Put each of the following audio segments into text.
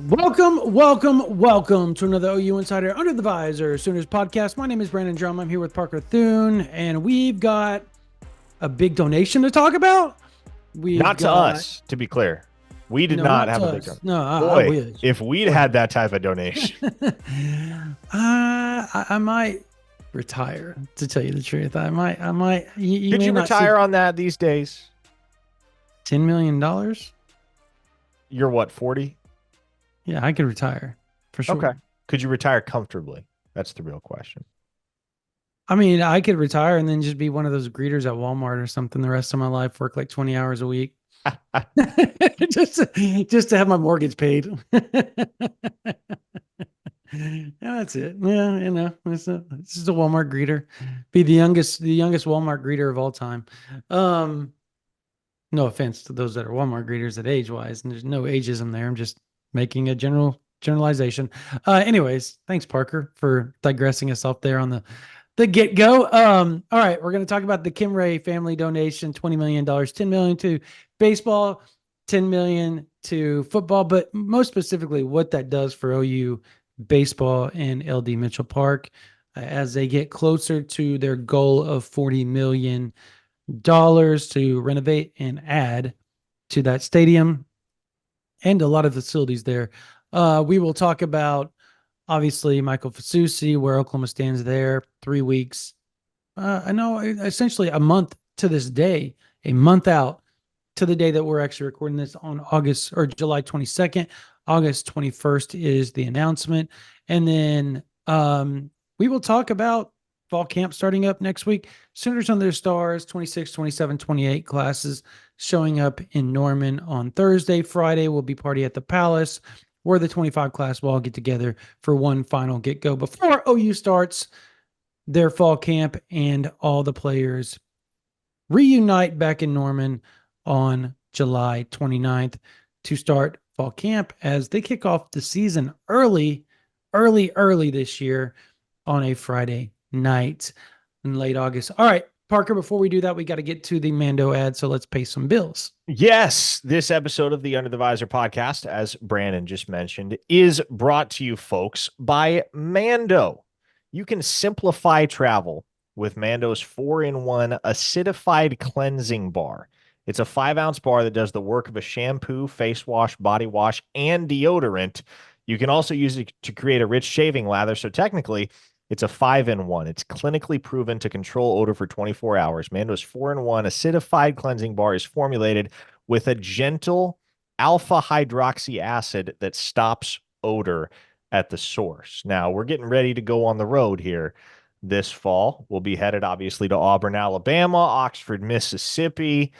Welcome to another OU Insider Under the Visor Sooners podcast. My name is Brandon Drum. I'm here with Parker Thune, and we've got a big donation to talk about. We've Not to got us, to be clear. We did no, not not have to a big us. donation. No, I Boy, wish. if we'd Boy. had that type of donation. I might retire. To tell you the truth, I might. You Could may you not see retire on that these days? $10 million. You're what, 40? Yeah, I could retire for sure. Okay. Could you retire comfortably? That's the real question. I mean, I could retire and then just be one of those greeters at Walmart or something the rest of my life, work like 20 hours a week. just to have my mortgage paid. Yeah, that's it. Yeah, it's just a Walmart greeter. Be the youngest Walmart greeter of all time. No offense to those that are Walmart greeters that age wise, and there's no ageism there. I'm just making a generalization. Anyways, thanks Parker for digressing us off there on the get go. All right, we're going to talk about the Kimray family donation, $20 million, $10 million to baseball, $10 million to football, but most specifically what that does for OU baseball and LD Mitchell Park as they get closer to their goal of $40 million to renovate and add to that stadium and a lot of facilities there. We will talk about obviously Michael Fasusi, where Oklahoma stands there, 3 weeks. I know essentially a month to this day, a month out to the day that we're actually recording this on August or July 22nd. August 21st is the announcement. And then we will talk about fall camp starting up next week. Sooners on their stars, 26, 27, 28 classes showing up in Norman on Thursday. Friday will be party at the Palace, where the 25 class will all get together for one final get go before OU starts their fall camp and all the players reunite back in Norman on July 29th to start fall camp as they kick off the season early this year on a Friday night in late August. All right, Parker, before we do that, we got to get to the Mando ad, so let's pay some bills. Yes, this episode of the Under the Visor podcast, as Brandon just mentioned, is brought to you, folks, by Mando. You can simplify travel with Mando's 4-in-1 acidified cleansing bar. It's a 5-ounce bar that does the work of a shampoo, face wash, body wash, and deodorant. You can also use it to create a rich shaving lather. So technically, it's a 5-in-1. It's clinically proven to control odor for 24 hours. Mando's 4-in-1 acidified cleansing bar is formulated with a gentle alpha hydroxy acid that stops odor at the source. Now, we're getting ready to go on the road here this fall. We'll be headed, obviously, to Auburn, Alabama, Oxford, Mississippi,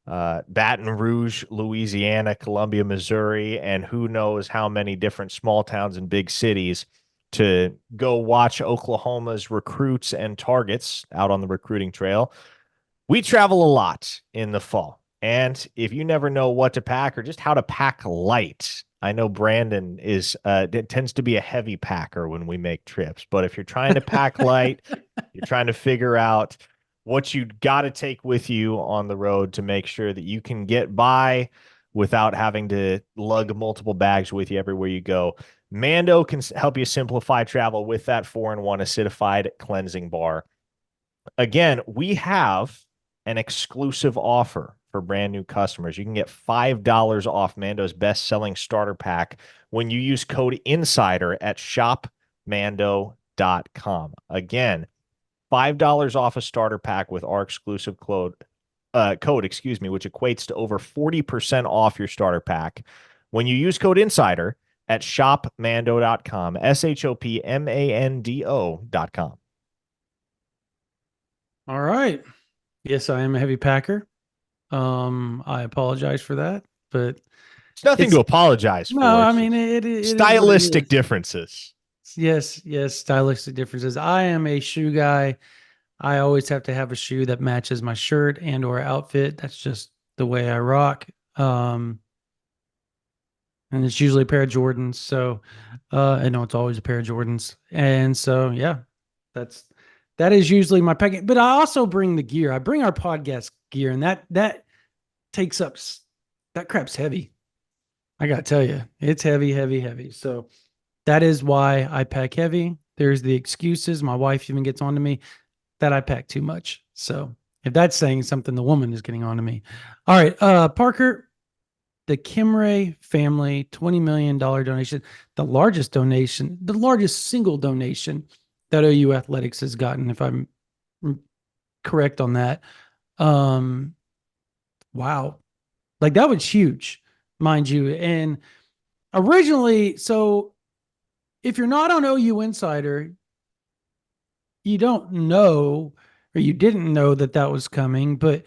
Baton Rouge, Louisiana, Columbia, Missouri, and who knows how many different small towns and big cities to go watch Oklahoma's recruits and targets out on the recruiting trail. We travel a lot in the fall. And if you never know what to pack or just how to pack light, I know Brandon tends to be a heavy packer when we make trips. But if you're trying to pack light, you're trying to figure out what you got to take with you on the road to make sure that you can get by without having to lug multiple bags with you everywhere you go. Mando can help you simplify travel with that 4-in-1 acidified cleansing bar. Again, we have an exclusive offer for brand new customers. You can get $5 off Mando's best-selling starter pack when you use code INSIDER at shopmando.com. Again, $5 off a starter pack with our exclusive code, which equates to over 40% off your starter pack when you use code INSIDER at shopmando.com, shopmando.com. All right. Yes, I am a heavy packer. I apologize for that, but It's nothing to apologize no, for. I It's mean just it is what it stylistic is. differences. Yes, stylistic differences. I am a shoe guy. I always have to have a shoe that matches my shirt and or outfit. That's just the way I rock. And it's usually a pair of Jordans. So I know it's always a pair of Jordans. And so yeah, that is usually my packing. But I also bring the gear. I bring our podcast gear, and that takes up that crap's heavy. I got to tell you, it's heavy, heavy, heavy. So that is why I pack heavy. There's the excuses. My wife even gets on to me that I pack too much. So if that's saying something, the woman is getting on to me. All right. Parker, the Kimray family $20 million donation, the largest single donation that OU Athletics has gotten, if I'm correct on that. Um, wow. Like that was huge, mind you. And originally, so if you're not on OU Insider, you don't know or you didn't know that that was coming, but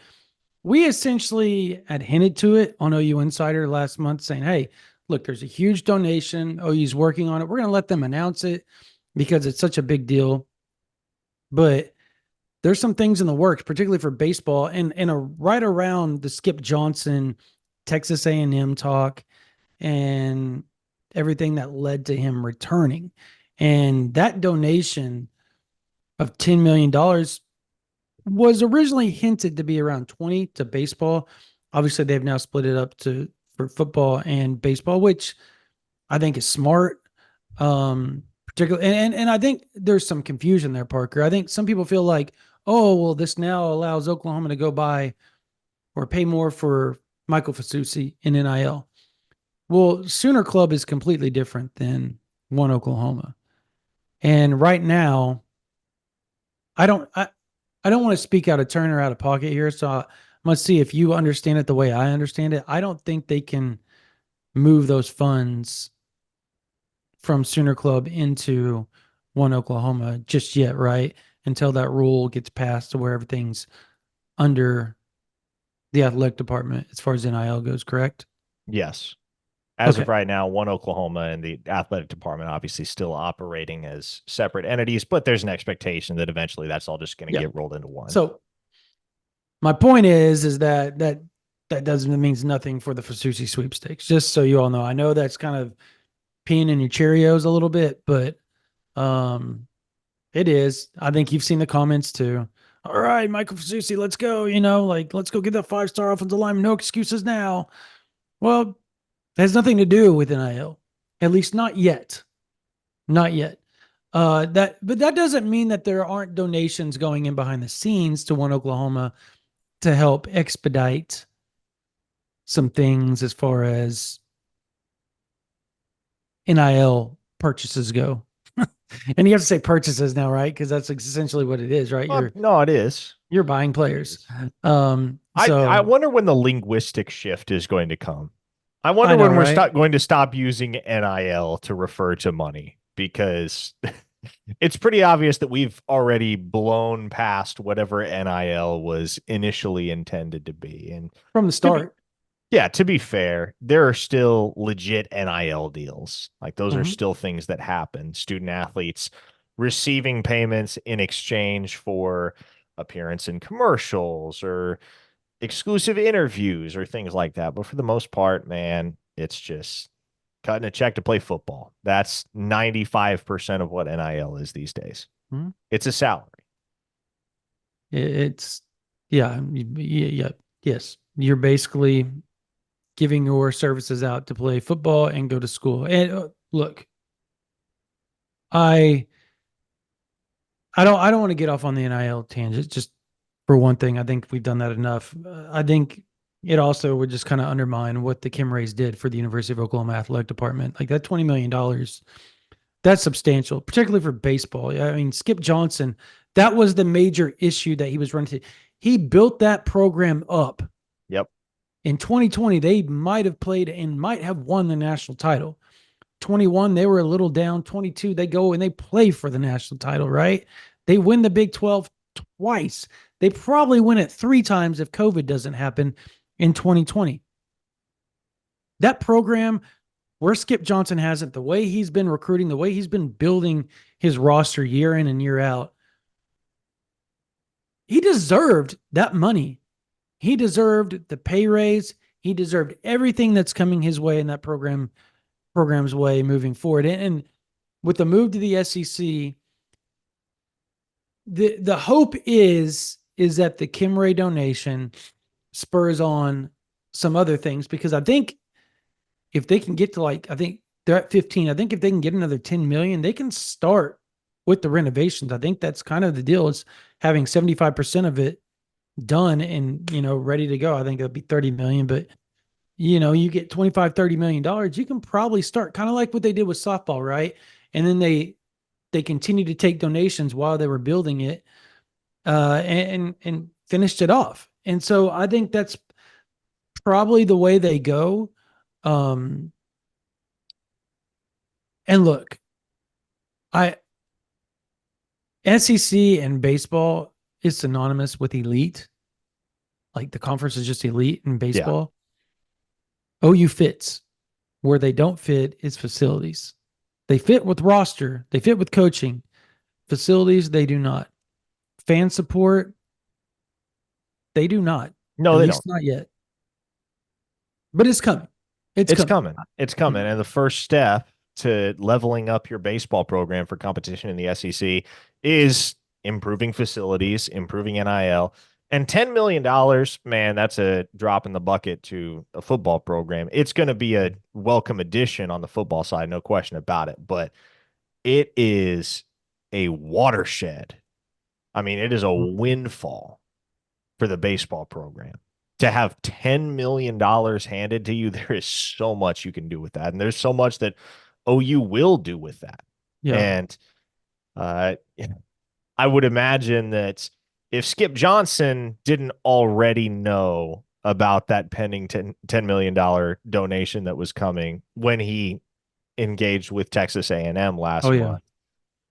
we essentially had hinted to it on OU Insider last month saying, hey, look, there's a huge donation. OU's working on it. We're going to let them announce it because it's such a big deal. But there's some things in the works, particularly for baseball and right around the Skip Johnson, Texas A&M talk and everything that led to him returning. And that donation of $10 million was originally hinted to be around 20 to baseball. Obviously, they've now split it up to for football and baseball, which I think is smart. Particularly, and I think there's some confusion there, Parker. I think some people feel like, oh, well, this now allows Oklahoma to go buy or pay more for Michael Fasusi in NIL. Well, Sooner Club is completely different than One Oklahoma. And right now, I don't I, I don't want to speak out of turn or out of pocket here, so I must see if you understand it the way I understand it. I don't think they can move those funds from Sooner Club into One Oklahoma just yet, right? Until that rule gets passed to where everything's under the athletic department as far as NIL goes, correct? Yes. As Okay. of right now, One Oklahoma and the athletic department obviously still operating as separate entities, but there's an expectation that eventually that's all just going to Yeah. get rolled into one. So my point is that doesn't means nothing for the Fasusi sweepstakes. Just so you all know, I know that's kind of peeing in your Cheerios a little bit, but um, it is. I think you've seen the comments too. All right, Michael Fasusi, let's go. Like let's go get that 5-star offensive lineman. No excuses now. Well, it has nothing to do with NIL, at least not yet. Not yet. But that doesn't mean that there aren't donations going in behind the scenes to One Oklahoma to help expedite some things as far as NIL purchases go. And you have to say purchases now, right? Because that's essentially what it is, right? No, it is. You're buying It players. is. I So wonder when the linguistic shift is going to come. I I wonder know, when we're right? going to stop using NIL to refer to money because it's pretty obvious that we've already blown past whatever NIL was initially intended to be. And From the to be start. yeah, to be fair, there are still legit NIL deals. Like those are Mhm. still things that happen. Student athletes receiving payments in exchange for appearance in commercials or exclusive interviews or things like that. But for the most part, man, it's just cutting a check to play football. That's 95% of what NIL is these days. Mhm. It's a salary. It's yeah, yeah, yes. You're basically giving your services out to play football and go to school. And look, I I don't want to get off on the NIL tangent. Just for one thing, I think we've done that enough. I think it also would just kind of undermine what the Kimrays did for the University of Oklahoma athletic department. Like that $20 million, that's substantial, particularly for baseball. I mean, Skip Johnson, that was the major issue that he was running to. He built that program up. Yep. In 2020, they might have played and might have won the national title. 21, they were a little down. 22, they go and they play for the national title, right? They win the Big 12 twice. They probably win it 3 times if COVID doesn't happen in 2020. That program, where Skip Johnson has it, the way he's been recruiting, the way he's been building his roster year in and year out, he deserved that money. He deserved the pay raise. He deserved everything that's coming his way in that program's way moving forward. And with the move to the SEC, the hope is that the Kimray donation spurs on some other things because I think if they can get to like, I think they're at 15. I think if they can get another 10 million, they can start with the renovations. I think that's kind of the deal, is having 75% of it done and, ready to go. I think it'll be 30 million, but you get 25, $30 million, you can probably start kind of like what they did with softball, right? And then they continued to take donations while they were building it, and finished it off. And so I think that's probably the way they go. Um, and look, I SEC and baseball is synonymous with elite. Like the conference is just elite in Yeah. baseball. OU fits. Where they don't fit is facilities. They fit with roster, they fit with coaching. Facilities, they do not. Fan support, they do not. No, At they don't. least not yet. But it's coming. It's It's coming. coming. It's coming. And the first step to leveling up your baseball program for competition in the SEC is improving facilities, improving NIL. And $10 million, man, that's a drop in the bucket to a football program. It's going to be a welcome addition on the football side, no question about it. But it is a watershed. I mean, it is a windfall for the baseball program. To have $10 million handed to you, there is so much you can do with that. And there's so much that OU will do with that. Yeah. And uh, I would imagine that if Skip Johnson didn't already know about that pending $10 million donation that was coming when he engaged with Texas A&M Oh last yeah.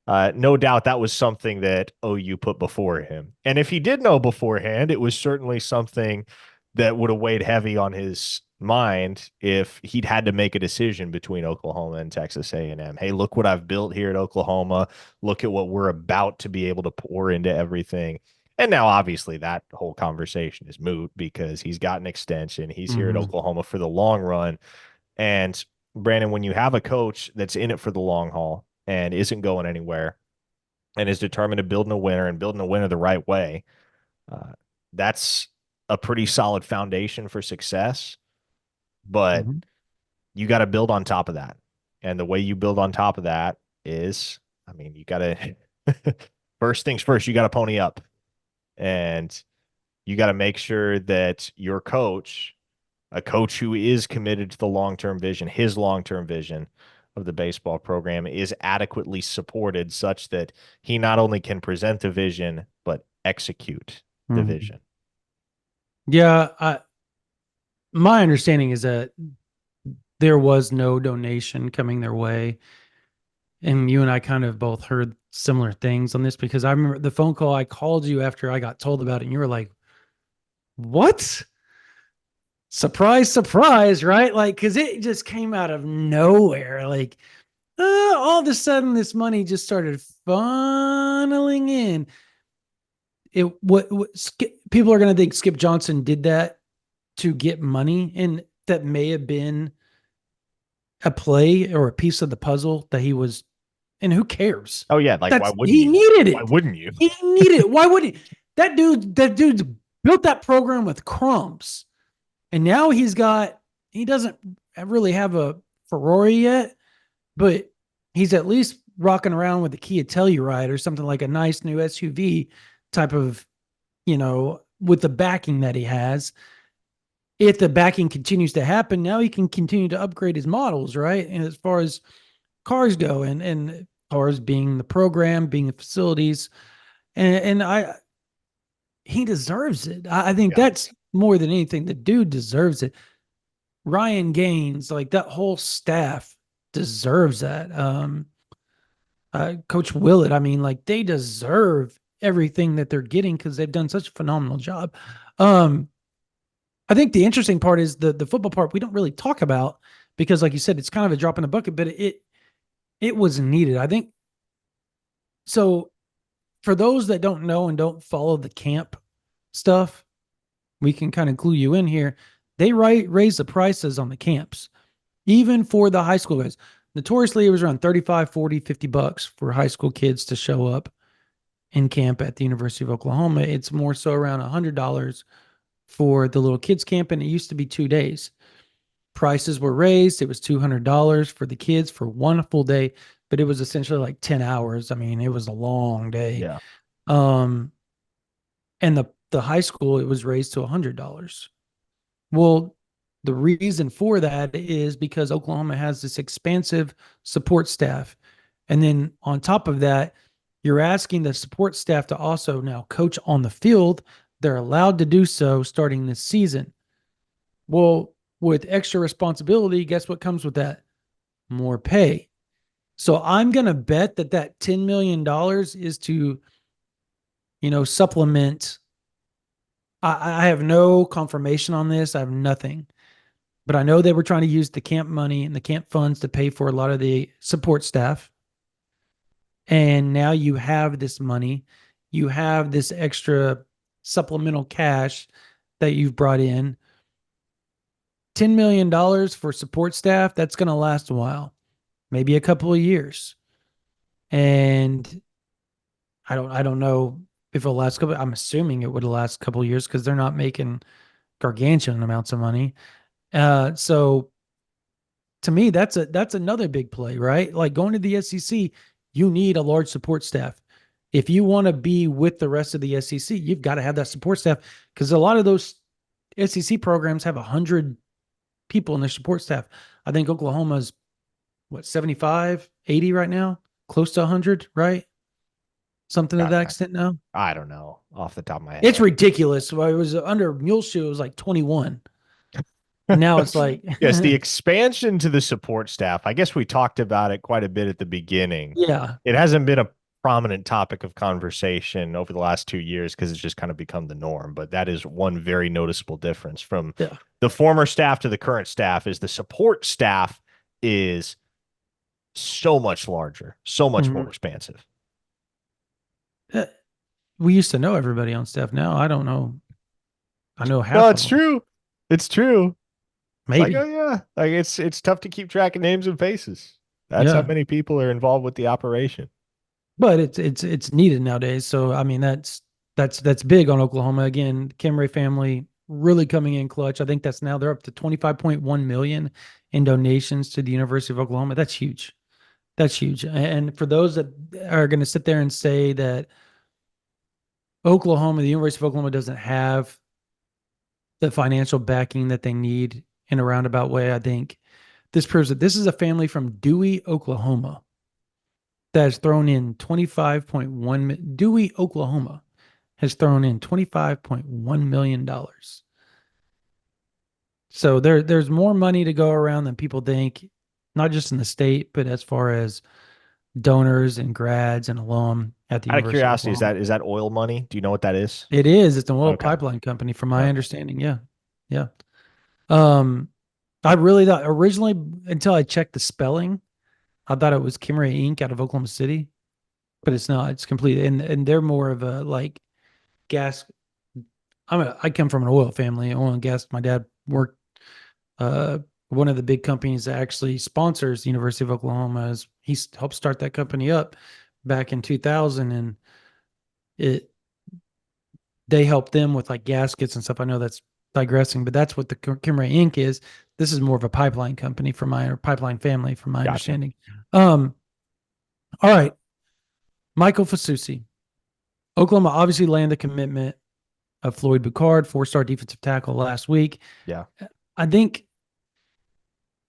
month, no doubt that was something that OU put before him. And if he did know beforehand, it was certainly something that would have weighed heavy on his mind if he'd had to make a decision between Oklahoma and Texas A&M. Hey, look what I've built here at Oklahoma. Look at what we're about to be able to pour into everything. And now, obviously, that whole conversation is moot because he's got an extension. He's here at Mm-hmm. Oklahoma for the long run. And Brandon, when you have a coach that's in it for the long haul and isn't going anywhere and is determined to building a winner and building a winner the right way, uh, that's a pretty solid foundation for success. But Mm-hmm. you got to build on top of that. And the way you build on top of that is, I mean, you got to, first things first, you got to pony up and you got to make sure that your coach, a coach who is committed to the long-term vision, his long-term vision of the baseball program, is adequately supported such that he not only can present the vision, but execute the Mm-hmm. vision. Yeah. My understanding is that there was no donation coming their way. And you and I kind of both heard similar things on this, because I remember the phone call I called you after I got told about it, and you were like, what? Surprise, surprise, right? Like, because it just came out of nowhere. Like, all of a sudden, this money just started funneling in. People are going to think Skip Johnson did that to get money, and that may have been a play or a piece of the puzzle that he was. And who cares? Oh yeah, like why wouldn't He you? needed Why it. wouldn't you? He needed it. Why would he? That dude's built that program with crumbs. And now he doesn't really have a Ferrari yet, but he's at least rocking around with a Kia Telluride or something, like a nice new SUV type of, with the backing that he has. If the backing continues to happen, now he can continue to upgrade his models, right? And as far as cars go, and cars being the program, being the facilities, and he deserves it. I think Yeah. that's more than anything. The dude deserves it. Ryan Gaines, like that whole staff deserves that. Coach Willett, I mean, like they deserve everything that they're getting because they've done such a phenomenal job. Um, I think the interesting part is the football part we don't really talk about, because, like you said, it's kind of a drop in the bucket, but it was needed. I think so. For those that don't know and don't follow the camp stuff, we can kind of clue you in here. They raise the prices on the camps, even for the high school guys. Notoriously, it was around 35, 40, $50 for high school kids to show up in camp at the University of Oklahoma. It's more so around $100 for the little kids camp, and it used to be 2 days. prices were raised. It was $200 for the kids for one full day, but it was essentially like 10 hours. I mean, it was a long day. Yeah. Um, and the high school, it was raised to $100. Well, the reason for that is because Oklahoma has this expansive support staff. And then on top of that, you're asking the support staff to also now coach on the field. They're allowed to do so starting this season. Well, with extra responsibility, guess what comes with that? More pay. So I'm going to bet that that $10 million is to, supplement. I have no confirmation on this. I have nothing, but I know they were trying to use the camp money and the camp funds to pay for a lot of the support staff. And now you have this money, you have this extra supplemental cash that you've brought in. $10 million for support staff, that's going to last a while, maybe a couple of years. And I don't know if it'll last couple. I'm assuming it would last a couple of years because they're not making gargantuan amounts of money. So to me, that's another big play, right? Like going to the SEC, you need a large support staff. If you want to be with the rest of the SEC, you've got to have that support staff because a lot of those SEC programs have 100 people in their support staff. I think Oklahoma's what 75, 80 right now, close to 100, right? Something to that extent now. I don't know off the top of my head. It's ridiculous. Well, it was under Muleshoe, it was like 21. And now it's like Yes, the expansion to the support staff. I guess we talked about it quite a bit at the beginning. yeah. It hasn't been a prominent topic of conversation over the last 2 years because it's just kind of become the norm. But that is one very noticeable difference from Yeah. the former staff to the current staff is the support staff is so much larger, so much more expansive. We used to know everybody on staff. Now I don't know. I know half No, of it's them. true. It's true. Maybe. Like, oh yeah. Like it's tough to keep track of names and faces. That's how Yeah. many people are involved with the operation. But it's needed nowadays. So I mean that's big on Oklahoma. Again, Kimray family really coming in clutch. I think that's now they're up to 25.1 million in donations to the University of Oklahoma. That's huge. That's huge. And for those that are going to sit there and say that Oklahoma, the University of Oklahoma doesn't have the financial backing that they need in a roundabout way, I think this proves that this is a family from Dewey, Oklahoma that has thrown in 25.1 Dewey, Oklahoma has thrown in $25.1 million. So there's more money to go around than people think, not just in the state, but as far as donors and grads and alum at the Out of University of curiosity, Oklahoma. is that oil money? Do you know what that is? It is. It's an oil Okay. pipeline company, from my Okay. understanding. Yeah. Yeah. Um, I really thought originally, until I checked the spelling, I thought it was Kimray Inc. out of Oklahoma City, but it's not. It's completely, and they're more of a like gas. I come from an oil family, oil and gas. My dad worked, uh, one of the big companies that actually sponsors the University of Oklahoma. Is he helped start that company up back in 2000, and it they helped them with like gaskets and stuff. I know that's digressing, but that's what the Kimray Inc. is. This is more of a pipeline company from my or pipeline family, from my Gotcha. understanding. All right, Michael Fasusi, Oklahoma obviously landed the commitment of Floyd Boucard, 4-star defensive tackle last week. Yeah. I think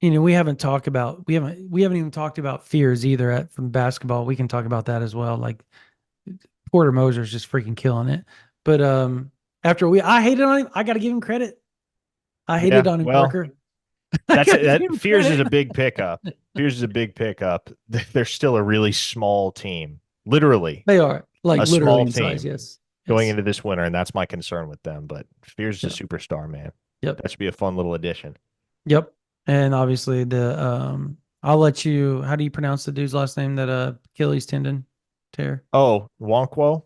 we haven't even talked about fears either from basketball. We can talk about that as well. Like Porter Moser's just freaking killing it. But I hated on him. I got to give him credit. I hated Yeah. on him, Well, Parker. that Fears is a big pickup. Fears is a big pickup. They're still a really small team, literally They are like a literally small in size. team Yes. going Yes. into this winter, and that's my concern with them. But Fears is Yeah. a superstar, man. Yep. That should be a fun little addition. Yep. And obviously I'll let you. How do you pronounce the dude's last name that Achilles tendon tear? Oh, Wonkwo.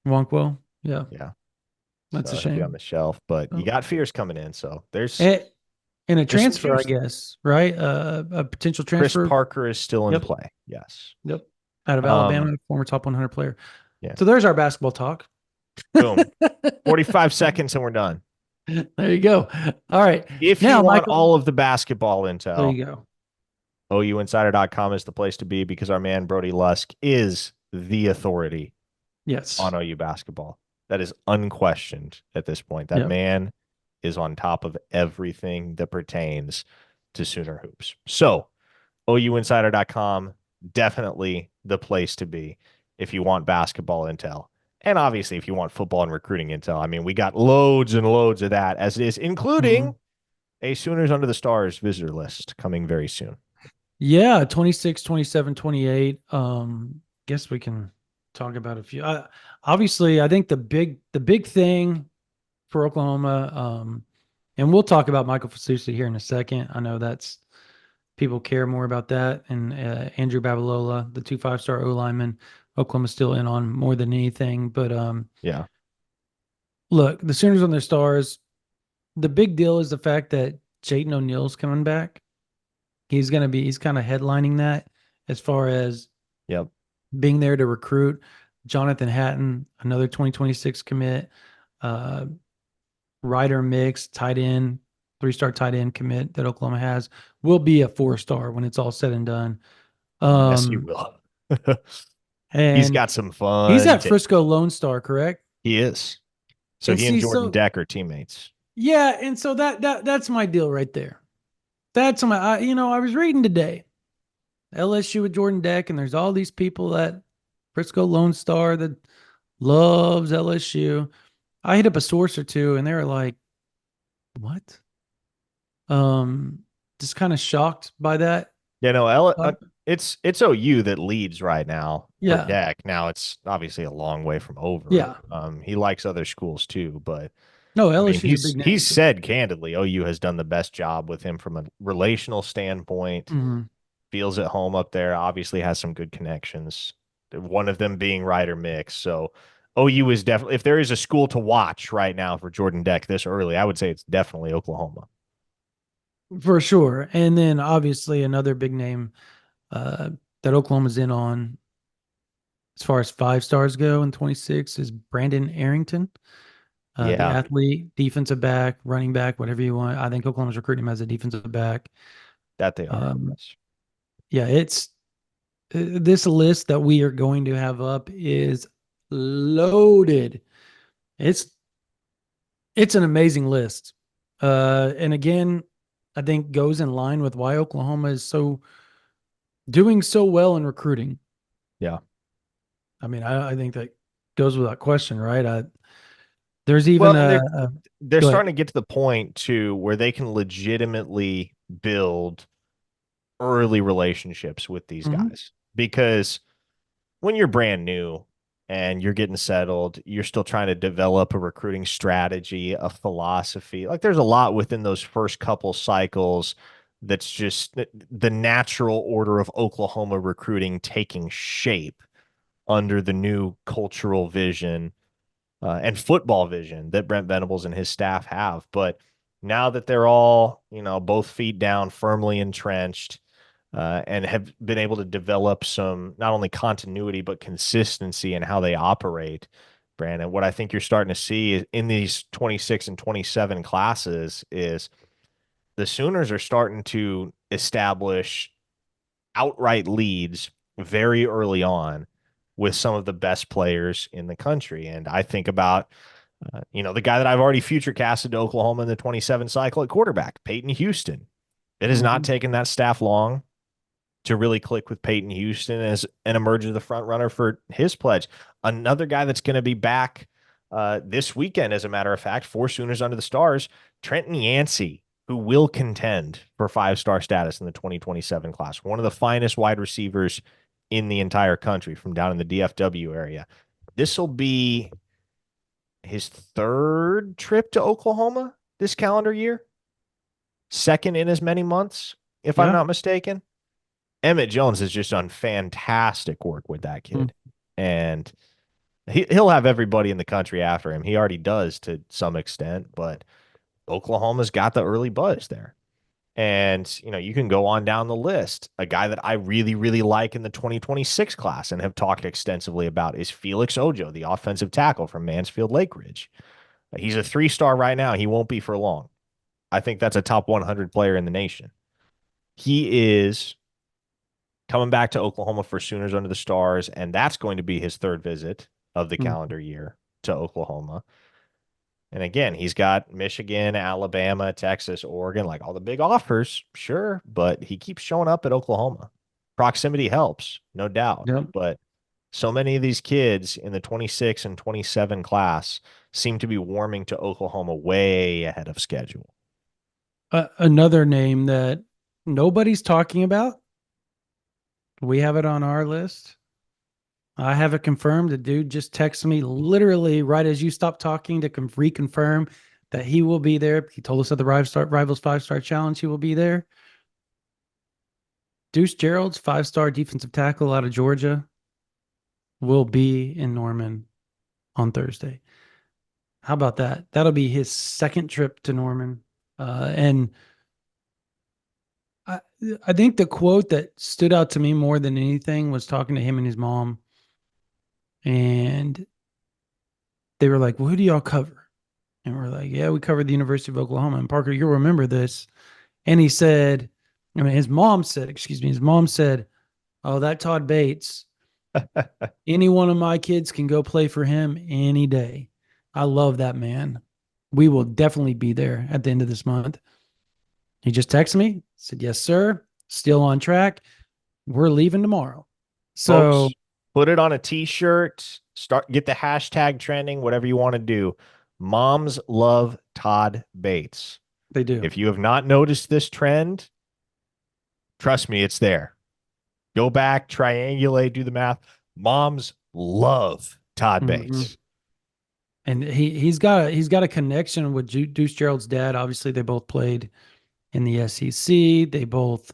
Wonkwo. Yeah. Yeah. That's So a he'll be on shame. the shelf, but you Oh. got Fears coming in, so there's And a some transfer, I juice. guess, right? A potential Chris transfer. Parker is still in Yep. play. Yes. Yep. Out of Alabama, former top 100 player. Yeah. So there's our basketball talk. Boom. 45 seconds and we're done. There you go. All right. If you Now, want Michael, all of the basketball there intel, you go. OUinsider.com is the place to be because our man Brody Lusk is the authority on Yes. OU basketball. That is unquestioned at this point. That Yep. man is on top of everything that pertains to Sooner hoops. So, OUinsider.com, definitely the place to be if you want basketball intel. And obviously, if you want football and recruiting intel, I mean, we got loads and loads of that as it is, including Mhm. a Sooners Under the Stars visitor list coming very soon. Yeah, 26, 27, 28. Guess we can talk about a few. Obviously, I think the big thing for Oklahoma, and we'll talk about Michael Fasusi here in a second. I know that's people care more about that, and Andrew Babalola, the 2 5-star O lineman, Oklahoma's still in on more than anything. But Yeah. look, the Sooners on their stars. The big deal is the fact that Jayden O'Neal's coming back. He's kind of headlining that as far as Yep. being there to recruit. Jonathan Hatton, another 2026 commit. Uh, Ryder Mix, tight end, 3-star tight end commit that Oklahoma has, will be a 4-star when it's all said and done. Yes, he Um, will. He's and got some he's fun at tape. Frisco Lone Star, correct? He is. So And he and see, Jordan so Deck are teammates. yeah, and so that's my deal right there. That's my, I was reading today LSU with Jordan Deck, and there's all these people at Frisco Lone Star that loves LSU. I hit up a source or two, and they were like, "What?" Um, just kind of shocked by that. You know, Uh, it's OU that leads right now for yeah, Deck. Now it's obviously a long way from over. yeah. He likes other schools too, but No, I mean, LSU is a big he's name. said candidly, OU has done the best job with him from a relational standpoint. Mhm. Feels at home up there. Obviously has some good connections. One of them being Ryder Mix. So OU is definitely, if there is a school to watch right now for Jordan Deck this early, I would say it's definitely Oklahoma. For sure. And then obviously another big name uh, that Oklahoma's in on as far as 5 stars go in 26 is Brandon Arrington, the Yeah, athlete, defensive back, running back, whatever you want. I think Oklahoma's recruiting him as a defensive back. that they are. Um, Yes. yeah, it's this list that we are going to have up is loaded. It's it's an amazing list. And again, I think goes in line with why Oklahoma is so doing so well in recruiting. Yeah. I mean, I think that goes without question, right? There's even Well, and they're go ahead. starting to get to the point too where they can legitimately build early relationships with these Hmm. guys because when you're brand new and you're getting settled, you're still trying to develop a recruiting strategy, a philosophy. Like there's a lot within those first couple cycles that's just the natural order of Oklahoma recruiting taking shape under the new cultural vision and football vision that Brent Venables and his staff have. But now that they're all, both feet down, firmly entrenched, and have been able to develop some not only continuity but consistency in how they operate, Brandon, what I think you're starting to see in these 26 and 27 classes is the Sooners are starting to establish outright leads very early on with some of the best players in the country. And I think about, the guy that I've already future casted to Oklahoma in the 27 cycle at quarterback, Peyton Houston. It has not Hmm. taken that staff long to really click with Peyton Houston as and emerge as the front runner for his pledge. Another guy that's going to be back this weekend, as a matter of fact, for Sooners Under the Stars, Trenton Yancey, who will contend for 5-star status in the 2027 class. One of the finest wide receivers in the entire country from down in the DFW area. This will be his third trip to Oklahoma this calendar year, second in as many months, if I'm Yeah. not mistaken. Emmett Jones has just done fantastic work with that Mm. kid. And he'll have everybody in the country after him. He already does to some extent, but Oklahoma's got the early buzz there. And, you can go on down the list. A guy that I really, really like in the 2026 class and have talked extensively about is Felix Ojo, the offensive tackle from Mansfield Lake Ridge. He's a 3-star right now. He won't be for long. I think that's a top 100 player in the nation. He is coming back to Oklahoma for Sooners Under the Stars, and that's going to be his third visit of the Mm. calendar year to Oklahoma. And again, he's got Michigan, Alabama, Texas, Oregon, like all the big offers, sure, but he keeps showing up at Oklahoma. Proximity helps, no doubt. Yep. But so many of these kids in the 26 and 27 class seem to be warming to Oklahoma way ahead of schedule. Another name that nobody's talking about. We have it on our list. I have it confirmed. The dude just texted me literally right as you stopped talking to reconfirm that he will be there. He told us at the Rivals 5-Star Challenge he will be there. Deuce Gerald's 5-star defensive tackle out of Georgia will be in Norman on Thursday. How about that? That'll be his second trip to Norman. And I, I think the quote that stood out to me more than anything was talking to him and his mom. And they were like, well, who do y'all cover? And we're like, yeah, we covered the University of Oklahoma. And Parker, you'll remember this. And he said, his mom said, oh, that Todd Bates, any one of my kids can go play for him any day. I love that man. We will definitely be there at the end of this month. He just texted me, said, yes, sir. Still on track. We're leaving tomorrow. So Folks, put it on a t-shirt, get the hashtag trending, whatever you want to do. Moms love Todd Bates. they do. If you have not noticed this trend, trust me, it's there. Go back, triangulate, do the math. Moms love Todd Mhm. Bates. And he's got a connection with Deuce Gerald's dad. Obviously, they both played in the SEC. They both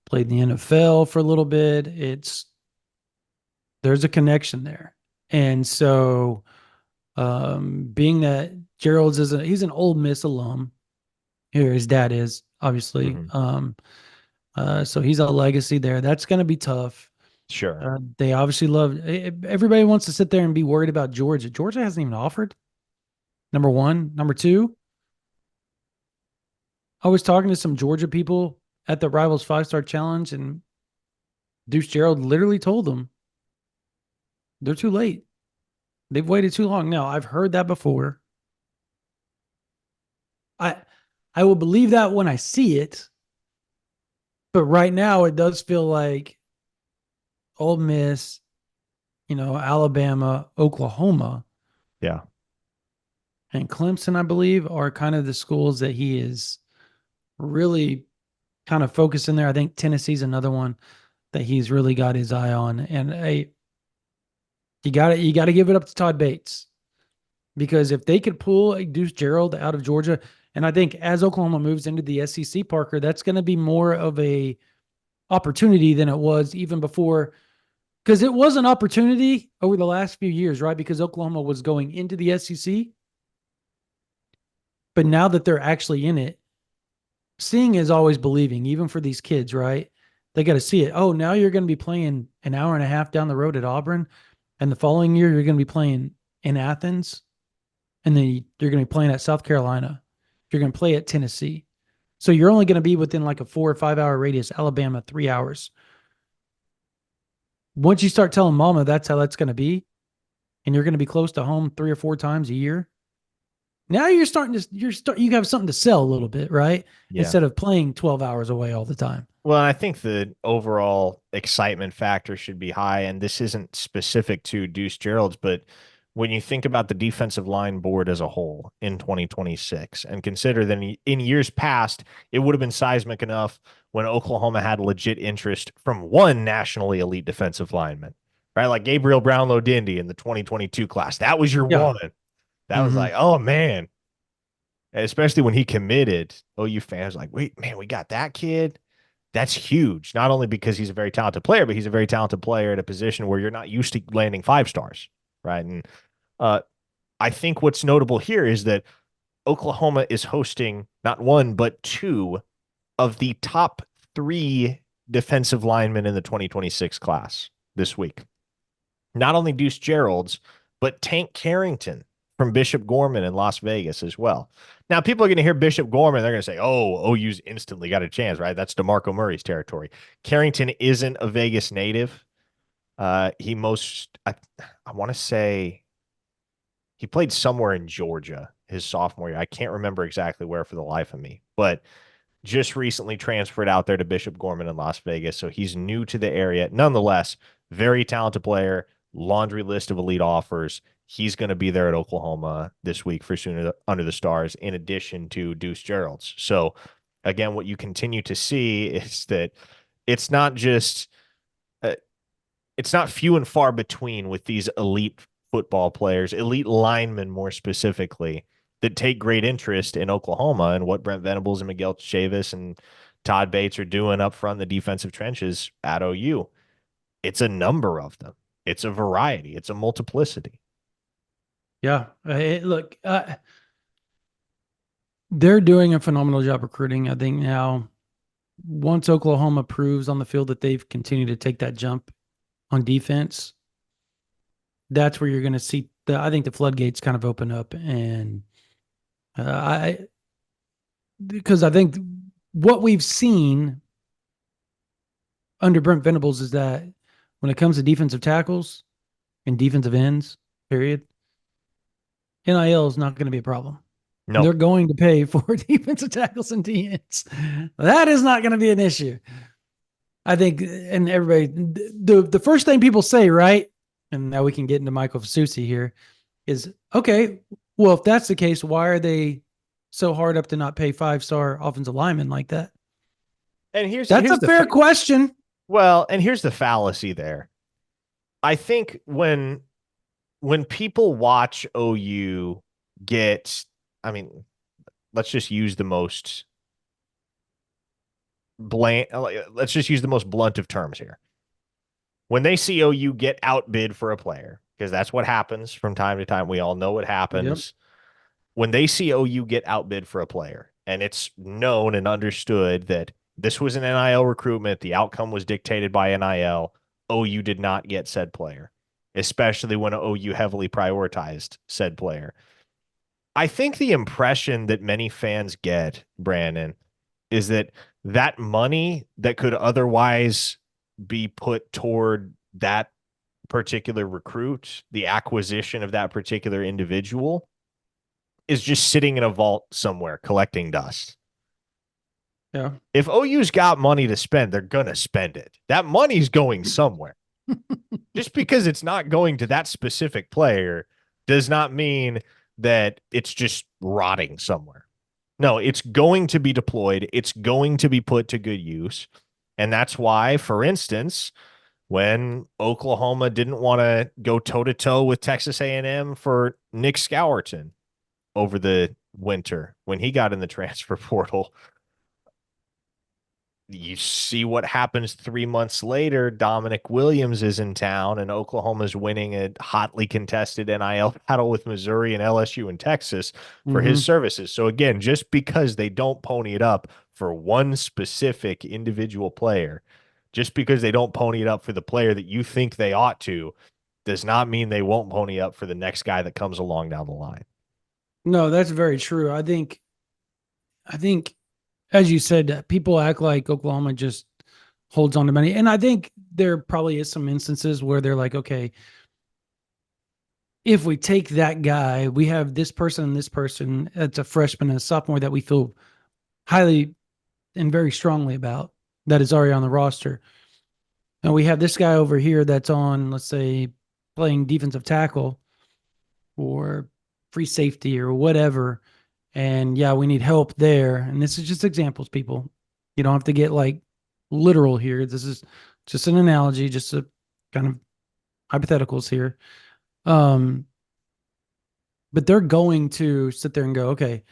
played in the NFL for a little bit. There's a connection there. And so being that Gerald's he's an Ole Miss alum. Here his dad is, obviously. Mhm. So he's a legacy there. That's going to be tough. Sure. They obviously love everybody wants to sit there and be worried about Georgia. Georgia hasn't even offered. Number one. Number two, I was talking to some Georgia people at the Rivals 5-Star Challenge, and Deuce Gerald literally told them they're too late. They've waited too long. Now, I've heard that before. I I will believe that when I see it, but right now it does feel like Ole Miss, Alabama, Oklahoma, Yeah. and Clemson, I believe, are kind of the schools that he is really kind of focused in there. I think Tennessee's another one that he's really got his eye on. And you got to give it up to Todd Bates, because if they could pull a Deuce Gerald out of Georgia, and I think as Oklahoma moves into the SEC, Parker, that's going to be more of a opportunity than it was even before, because it was an opportunity over the last few years, right? Because Oklahoma was going into the SEC, but now that they're actually in it, seeing is always believing, even for these kids, right? They got to see it. Oh, now you're going to be playing an hour and a half down the road at Auburn, and the following year you're going to be playing in Athens, and then you're going to be playing at South Carolina. You're going to play at Tennessee. So you're only going to be within like a 4 or 5 hour radius. Alabama, 3 hours. Once you start telling mama that's how that's going to be, and you're going to be close to home 3 or 4 times a year, now you have something to sell a little bit, right? Yeah. Instead of playing 12 hours away all the time. Well, I think the overall excitement factor should be high, and this isn't specific to Deuce Gerald's, but when you think about the defensive line board as a whole in 2026, and consider that in years past, it would have been seismic enough when Oklahoma had legit interest from one nationally elite defensive lineman, right? Like Gabriel Brownlow-Dindy in the 2022 class. That was your Yeah. one. That was Mm-hmm. like, oh man. Especially when he committed, OU fans like, wait, man, we got that kid. That's huge. Not only because he's a very talented player, but he's a very talented player at a position where you're not used to landing 5 stars, right? And uh, I think what's notable here is that Oklahoma is hosting not one but two of the top three defensive linemen in the 2026 class this week. Not only Deuce Gerald's, but Tank Carrington, from Bishop Gorman in Las Vegas as well. Now, people are going to hear Bishop Gorman. They're going to say, oh, OU's instantly got a chance, right? That's DeMarco Murray's territory. Carrington isn't a Vegas native. I want to say he played somewhere in Georgia his sophomore year. I can't remember exactly where for the life of me, but just recently transferred out there to Bishop Gorman in Las Vegas. So he's new to the area. Nonetheless, very talented player, laundry list of elite offers. He's going to be there at Oklahoma this week for Sooner Under the Stars, in addition to Deuce Gerald's. So, again, what you continue to see is that it's not just, it's not few and far between with these elite football players, elite linemen more specifically, that take great interest in Oklahoma and what Brent Venables and Miguel Chavis and Todd Bates are doing up front in the defensive trenches at OU. It's a number of them. It's a variety. It's a multiplicity. Yeah. Look, they're doing a phenomenal job recruiting. I think now, once Oklahoma proves on the field that they've continued to take that jump on defense, that's where you're going to see I think the floodgates kind of open up. And because I think what we've seen under Brent Venables is that when it comes to defensive tackles and defensive ends, period, NIL is not going to be a problem. No, They're going to pay for defensive tackles and DNs. That is not going to be an issue. I think, and everybody, the first thing people say, right? And now we can get into Michael Fasusi here, is okay, well, if that's the case, why are they so hard up to not pay 5-star offensive linemen like that? and here's That's a fair question. Well, and here's the fallacy there. I think when people watch OU get, I mean, let's just use the most blunt of terms here. When they see OU get outbid for a player, because that's what happens from time to time. We all know what happens. Yep. When they see OU get outbid for a player, and it's known and understood that this was an NIL recruitment, the outcome was dictated by NIL, OU did not get said player, especially when OU heavily prioritized said player. I think the impression that many fans get, Brandon, is that that money that could otherwise be put toward that particular recruit, the acquisition of that particular individual, is just sitting in a vault somewhere collecting dust. Yeah. If OU's got money to spend, they're going to spend it. That money's going somewhere. Just because it's not going to that specific player does not mean that it's just rotting somewhere. No, it's going to be deployed. It's going to be put to good use. And that's why, for instance, when Oklahoma didn't want to go toe-to-toe with Texas A&M for Nick Scourton over the winter when he got in the transfer portal, you see what happens 3 months later. Dominic Williams is in town, and Oklahoma's winning a hotly contested NIL battle with Missouri and LSU and Texas for his services. So again, just because they don't pony it up for one specific individual player, just because they don't pony it up for the player that you think they ought to, does not mean they won't pony up for the next guy that comes along down the line. No, that's very true. I think, as you said, people act like Oklahoma just holds on to money. And I think there probably is some instances where they're like, okay, if we take that guy, we have this person and this person, it's a freshman and a sophomore that we feel highly and very strongly about, that is already on the roster. And we have this guy over here that's on, let's say, playing defensive tackle or free safety or whatever. And yeah, we need help there. And this is just examples, people. You don't have to get like literal here. This is just an analogy, just a kind of hypotheticals here. But they're going to sit there and go, okay,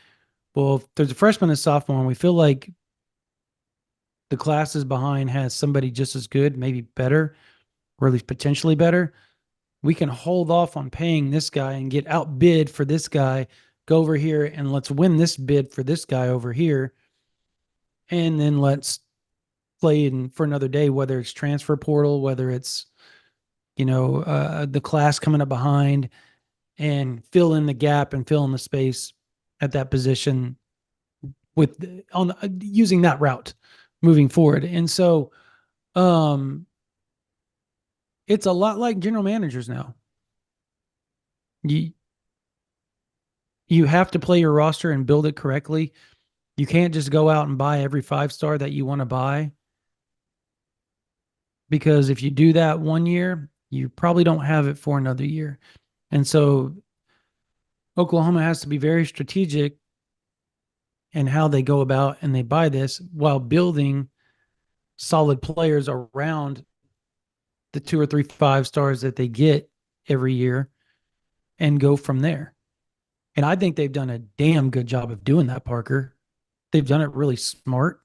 well, if there's a freshman and sophomore, and we feel like the classes behind has somebody just as good, maybe better, or at least potentially better, we can hold off on paying this guy and get outbid for this guy. Go over here and let's win this bid for this guy over here. And then let's play in for another day, whether it's transfer portal, whether it's, the class coming up behind. and fill in the gap and fill in the space at that position with on using that route moving forward. And so um it's a lot like general managers now. You you have to play your roster and build it correctly. You can't just go out and buy every 5-star that you want to buy, because if you do that one year, you probably don't have it for another year. And so Oklahoma has to be very strategic in how they go about and they buy this while building solid players around the 2 or 3 5 stars that they get every year and go from there. And I think they've done a damn good job of doing that, Parker. They've done it really smart.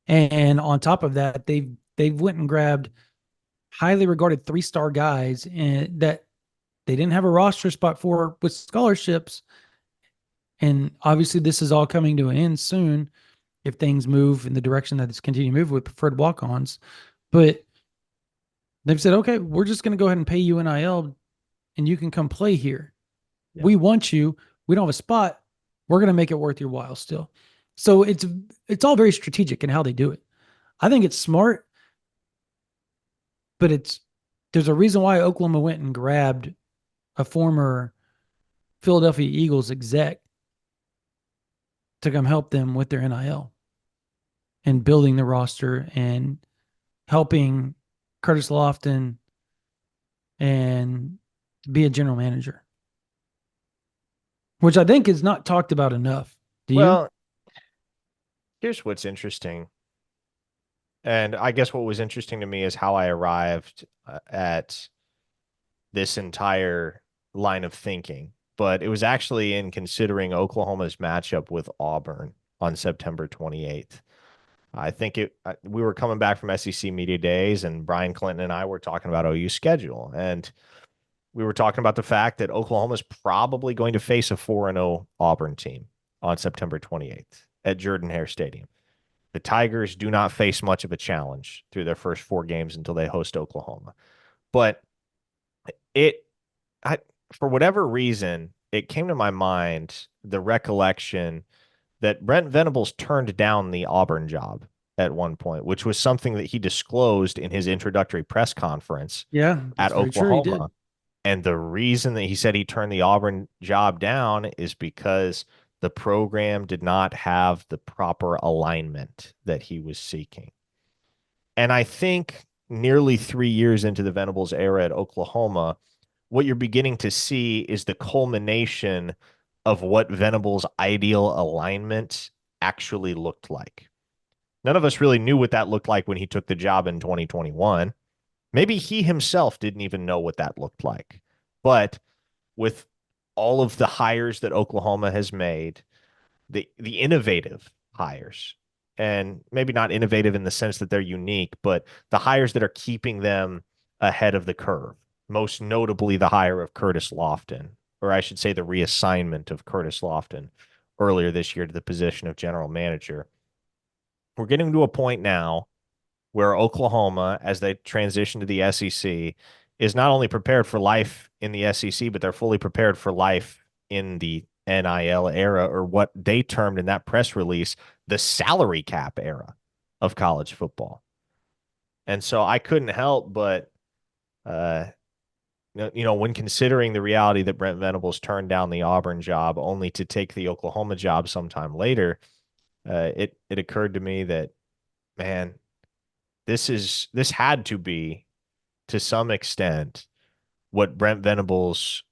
And on top of that, they've went and grabbed highly regarded 3-star guys and that they didn't have a roster spot for with scholarships. And obviously this is all coming to an end soon if things move in the direction that it's continuing to move with preferred walk-ons. But they've said, okay, we're just going to go ahead and pay you NIL and you can come play here. Yeah. We want you. We don't have a spot. We're going to make it worth your while still. So it's all very strategic in how they do it. I think it's smart, but there's a reason why Oklahoma went and grabbed a former Philadelphia Eagles exec to come help them with their NIL and building the roster and helping Curtis Lofton and be a general manager, which I think is not talked about enough. Do you? Well, here's what's interesting. And I guess what was interesting to me is how I arrived at this entire line of thinking. But it was actually in considering Oklahoma's matchup with Auburn on September 28th. I think we were coming back from SEC Media Days, and Brian Clinton and I were talking about OU's schedule. And we were talking about the fact that Oklahoma's probably going to face a 4-0 Auburn team on September 28th at Jordan-Hare Stadium. The Tigers do not face much of a challenge through their first 4 games until they host Oklahoma. But for whatever reason, it came to my mind the recollection that Brent Venables turned down the Auburn job at one point, which was something that he disclosed in his introductory press conference at Oklahoma. And the reason that he said he turned the Auburn job down is because the program did not have the proper alignment that he was seeking. And I think nearly 3 years into the Venables era at Oklahoma, what you're beginning to see is the culmination of what Venables' ideal alignment actually looked like. None of us really knew what that looked like when he took the job in 2021. Maybe he himself didn't even know what that looked like. But with all of the hires that Oklahoma has made, the innovative hires, and maybe not innovative in the sense that they're unique, but the hires that are keeping them ahead of the curve, most notably the hire of Curtis Lofton, or I should say the reassignment of Curtis Lofton earlier this year to the position of general manager. We're getting to a point now where Oklahoma, as they transition to the SEC, is not only prepared for life in the SEC, but they're fully prepared for life in the NIL era, or what they termed in that press release, the salary cap era of college football. And so I couldn't help but, when considering the reality that Brent Venables turned down the Auburn job only to take the Oklahoma job sometime later, it occurred to me that, man, this had to be, to some extent, what Brent Venables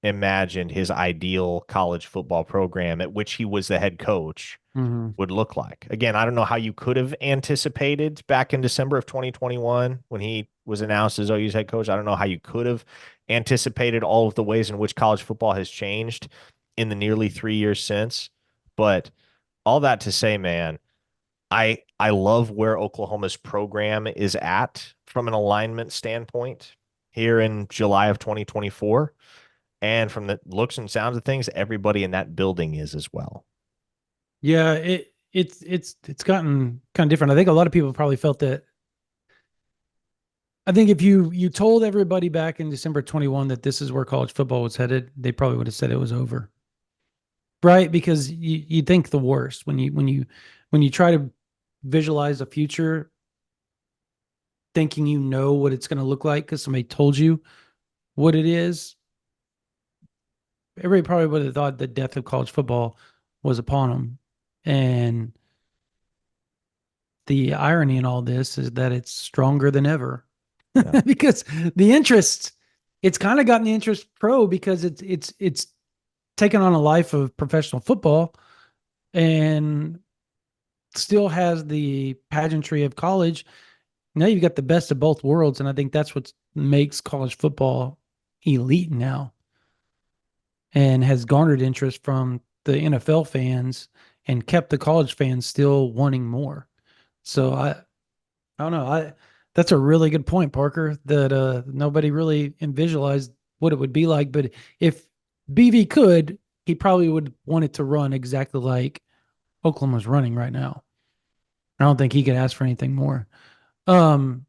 imagined his ideal college football program at which he was the head coach would look like. Again, I don't know how you could have anticipated back in December of 2021 when he was announced as OU's head coach. I don't know how you could have anticipated all of the ways in which college football has changed in the nearly 3 years since. But all that to say, man, I love where Oklahoma's program is at from an alignment standpoint here in July of 2024. And from the looks and sounds of things, everybody in that building is as well. Yeah, it's gotten kind of different. I think a lot of people probably felt that I think if you told everybody back in December 21 that this is where college football was headed, they probably would have said it was over. Right? Because you think the worst when you try to visualize a future thinking you know what it's going to look like because somebody told you what it is. Everybody probably would have thought the death of college football was upon them. And the irony in all this is that it's stronger than ever Yeah. because the interest, it's kind of gotten the interest pro because it's taken on a life of professional football and still has the pageantry of college. Now you've got the best of both worlds, and I think that's what makes college football elite now and has garnered interest from the NFL fans and kept the college fans still wanting more. So I don't know. I That's a really good point, Parker, that nobody really visualized what it would be like. But if BV could, he probably would want it to run exactly like Oklahoma's running right now. I don't think he could ask for anything more. Um,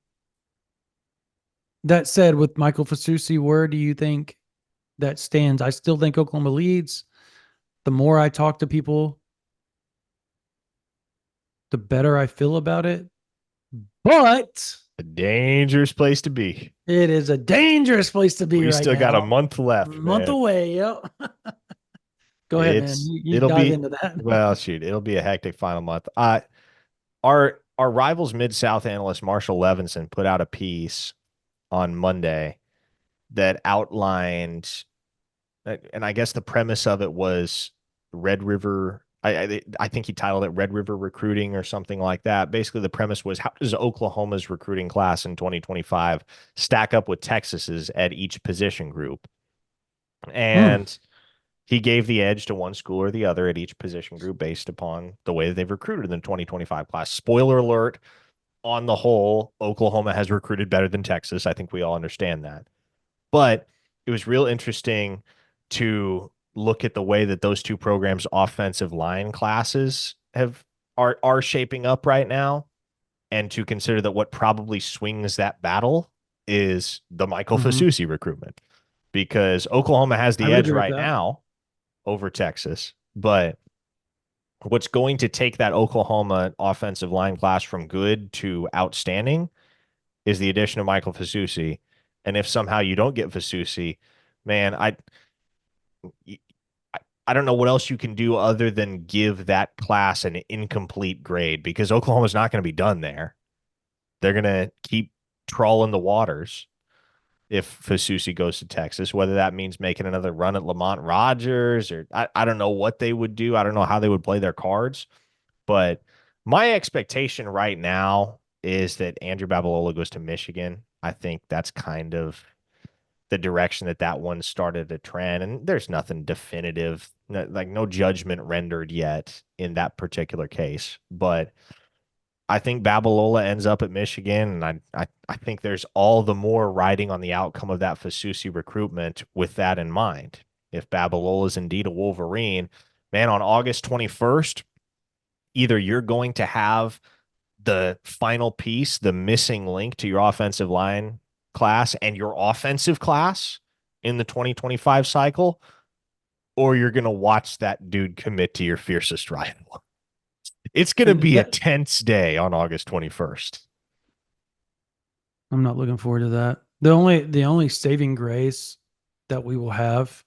that said, with Michael Fasusi, where do you think that stands? I still think Oklahoma leads. The more I talk to people, the better I feel about it. But A dangerous place to be. it is a dangerous place to be We right still got a now. month left, Month man. away. Yep. Go ahead, man. You It'll dive be into that. well, shoot, it'll be a hectic final month. Our rivals Mid South analyst Marshall Levinson put out a piece on Monday that outlined, and I guess the premise of it was Red River. I think he titled it Red River Recruiting or something like that. Basically, the premise was, how does Oklahoma's recruiting class in 2025 stack up with Texas's at each position group? Hmm. And he gave the edge to one school or the other at each position group based upon the way that they've recruited in the 2025 class. Spoiler alert, on the whole, Oklahoma has recruited better than Texas. I think we all understand that. But it was real interesting to look at the way that those two programs' offensive line classes are shaping up right now, and to consider that what probably swings that battle is the Michael Mm-hmm. Fasusi recruitment, because Oklahoma has I the would edge agree with right that. now over Texas. But what's going to take that Oklahoma offensive line class from good to outstanding is the addition of Michael Fasusi. And if somehow you don't get Fasusi, man, I don't know what else you can do other than give that class an incomplete grade, because Oklahoma's not going to be done there. They're going to keep trawling the waters if Fasusi goes to Texas, whether that means making another run at Lamont Rogers, or I don't know what they would do. I don't know how they would play their cards. But my expectation right now is that Andrew Babalola goes to Michigan. I think that's kind of the direction that that one started a trend. And there's nothing definitive, like no judgment rendered yet in that particular case. But I think Babalola ends up at Michigan, and I think there's all the more riding on the outcome of that Fasusi recruitment with that in mind. If Babalola is indeed a Wolverine, man, on August 21st, either you're going to have the final piece, the missing link to your offensive line class and your offensive class in the 2025 cycle, or you're going to watch that dude commit to your fiercest rival. It's going to And be a that, tense day on August 21st. I'm not looking forward to that. The only saving grace that we will have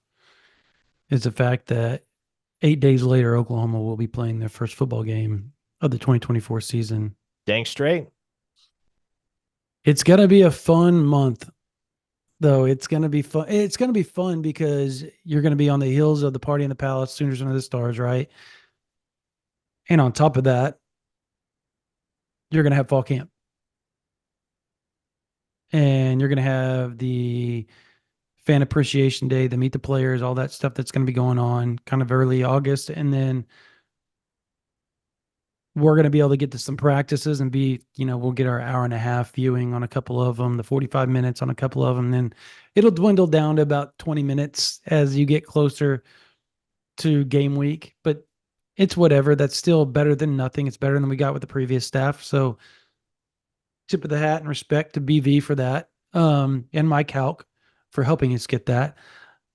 is the fact that 8 days later, Oklahoma will be playing their first football game of the 2024 season. Dang straight. It's gonna be a fun month, though. It's gonna be fun. It's gonna be fun because you're gonna be on the heels of the Party in the Palace, Sooners under the Stars, right? And on top of that, you're gonna have fall camp, and you're gonna have the fan appreciation day, the meet the players, all that stuff that's gonna be going on kind of early August, and then we're going to be able to get to some practices and we'll get our hour and a half viewing on a couple of them, the 45 minutes on a couple of them. Then it'll dwindle down to about 20 minutes as you get closer to game week, but it's whatever. That's still better than nothing. It's better than we got with the previous staff. So tip of the hat and respect to BV for that. And Mike Hauk for helping us get that.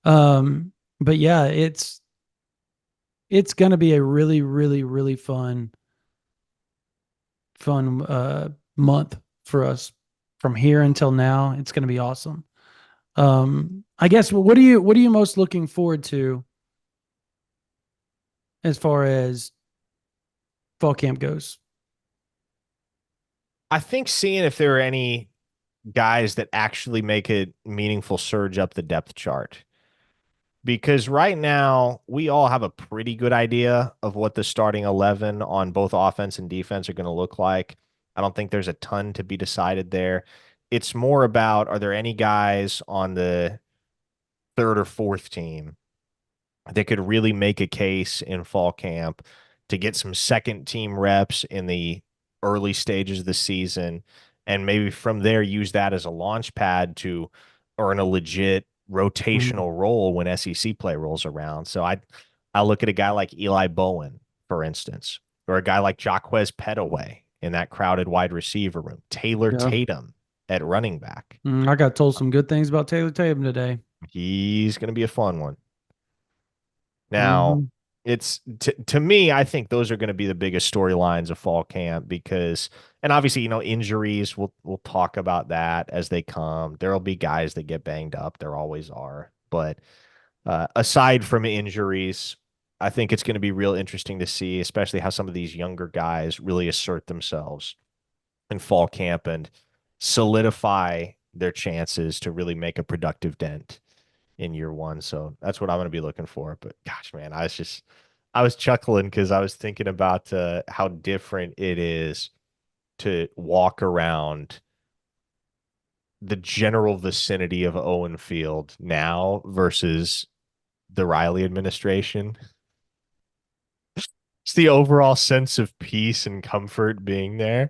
But yeah, it's going to be a really, really, really fun month for us from here until now. It's going to be awesome. I guess what are you most looking forward to as far as fall camp goes? I think seeing if there are any guys that actually make a meaningful surge up the depth chart. Because right now, we all have a pretty good idea of what the starting 11 on both offense and defense are going to look like. I don't think there's a ton to be decided there. It's more about, are there any guys on the third or fourth team that could really make a case in fall camp to get some second team reps in the early stages of the season, and maybe from there use that as a launch pad to earn a legit Mm, rotational role when SEC play rolls around. So I look at a guy like Eli Bowen, for instance, or a guy like Jaquez Petaway in that crowded wide receiver room, Taylor yeah. Tatum at running back. I got told some good things about Taylor Tatum today. He's going to be a fun one. Now, Hmm. it's to me, I think those are going to be the biggest storylines of fall camp because, and obviously, injuries. We'll talk about that as they come. There'll be guys that get banged up. There always are. But aside from injuries, I think it's going to be real interesting to see, especially how some of these younger guys really assert themselves in fall camp and solidify their chances to really make a productive dent in year one. So that's what I'm going to be looking for. But gosh, man, I was chuckling because I was thinking about how different it is to walk around the general vicinity of Owen Field now versus the Riley administration. It's the overall sense of peace and comfort being there.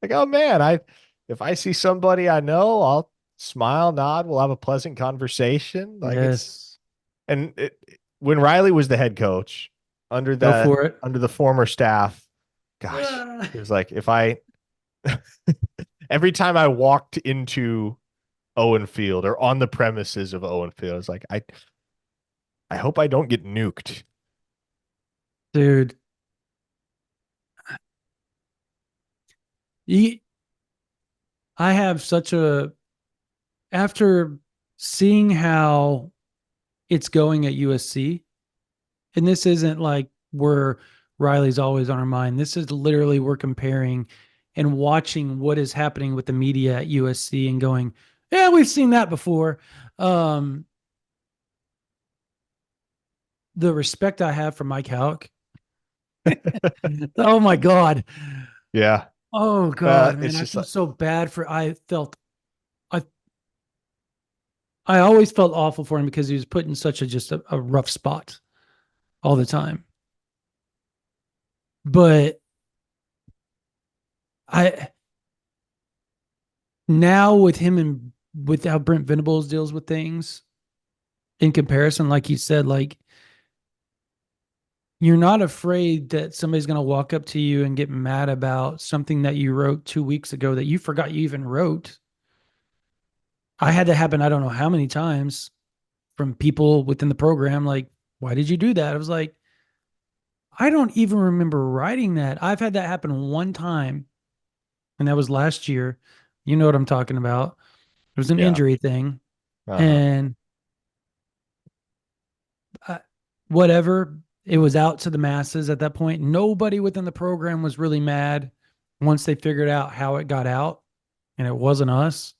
Like, oh man, I if I see somebody I know, I'll smile, nod, we'll have a pleasant conversation. Like it's Yes. And when Riley was the head coach Go for it. under the former staff, gosh, Ah. it was like if I every time I walked into Owen Field or on the premises of Owen Field, I was like, I hope I don't get nuked. Dude, you, I have such a after seeing how it's going at USC, and this isn't like where Riley's always on our mind. This is literally we're comparing and watching what is happening with the media at USC and going, yeah, we've seen that before. Um, the respect I have for Mike Hauk. Oh my God. Yeah. Oh God, man. It's I just feel like, so bad for I I always felt awful for him because he was put in such a rough spot all the time. But I now with him and with how Brent Venables deals with things in comparison, like you said, like you're not afraid that somebody's going to walk up to you and get mad about something that you wrote 2 weeks ago that you forgot you even wrote. I had that happen, I don't know how many times from people within the program. Like, why did you do that? I was like, I don't even remember writing that. I've had that happen one time, and that was last year. You know what I'm talking about. It was an yeah. injury thing. Uh-huh. And uh, whatever, it was out to the masses at that point. Nobody within the program was really mad once they figured out how it got out, and it wasn't us.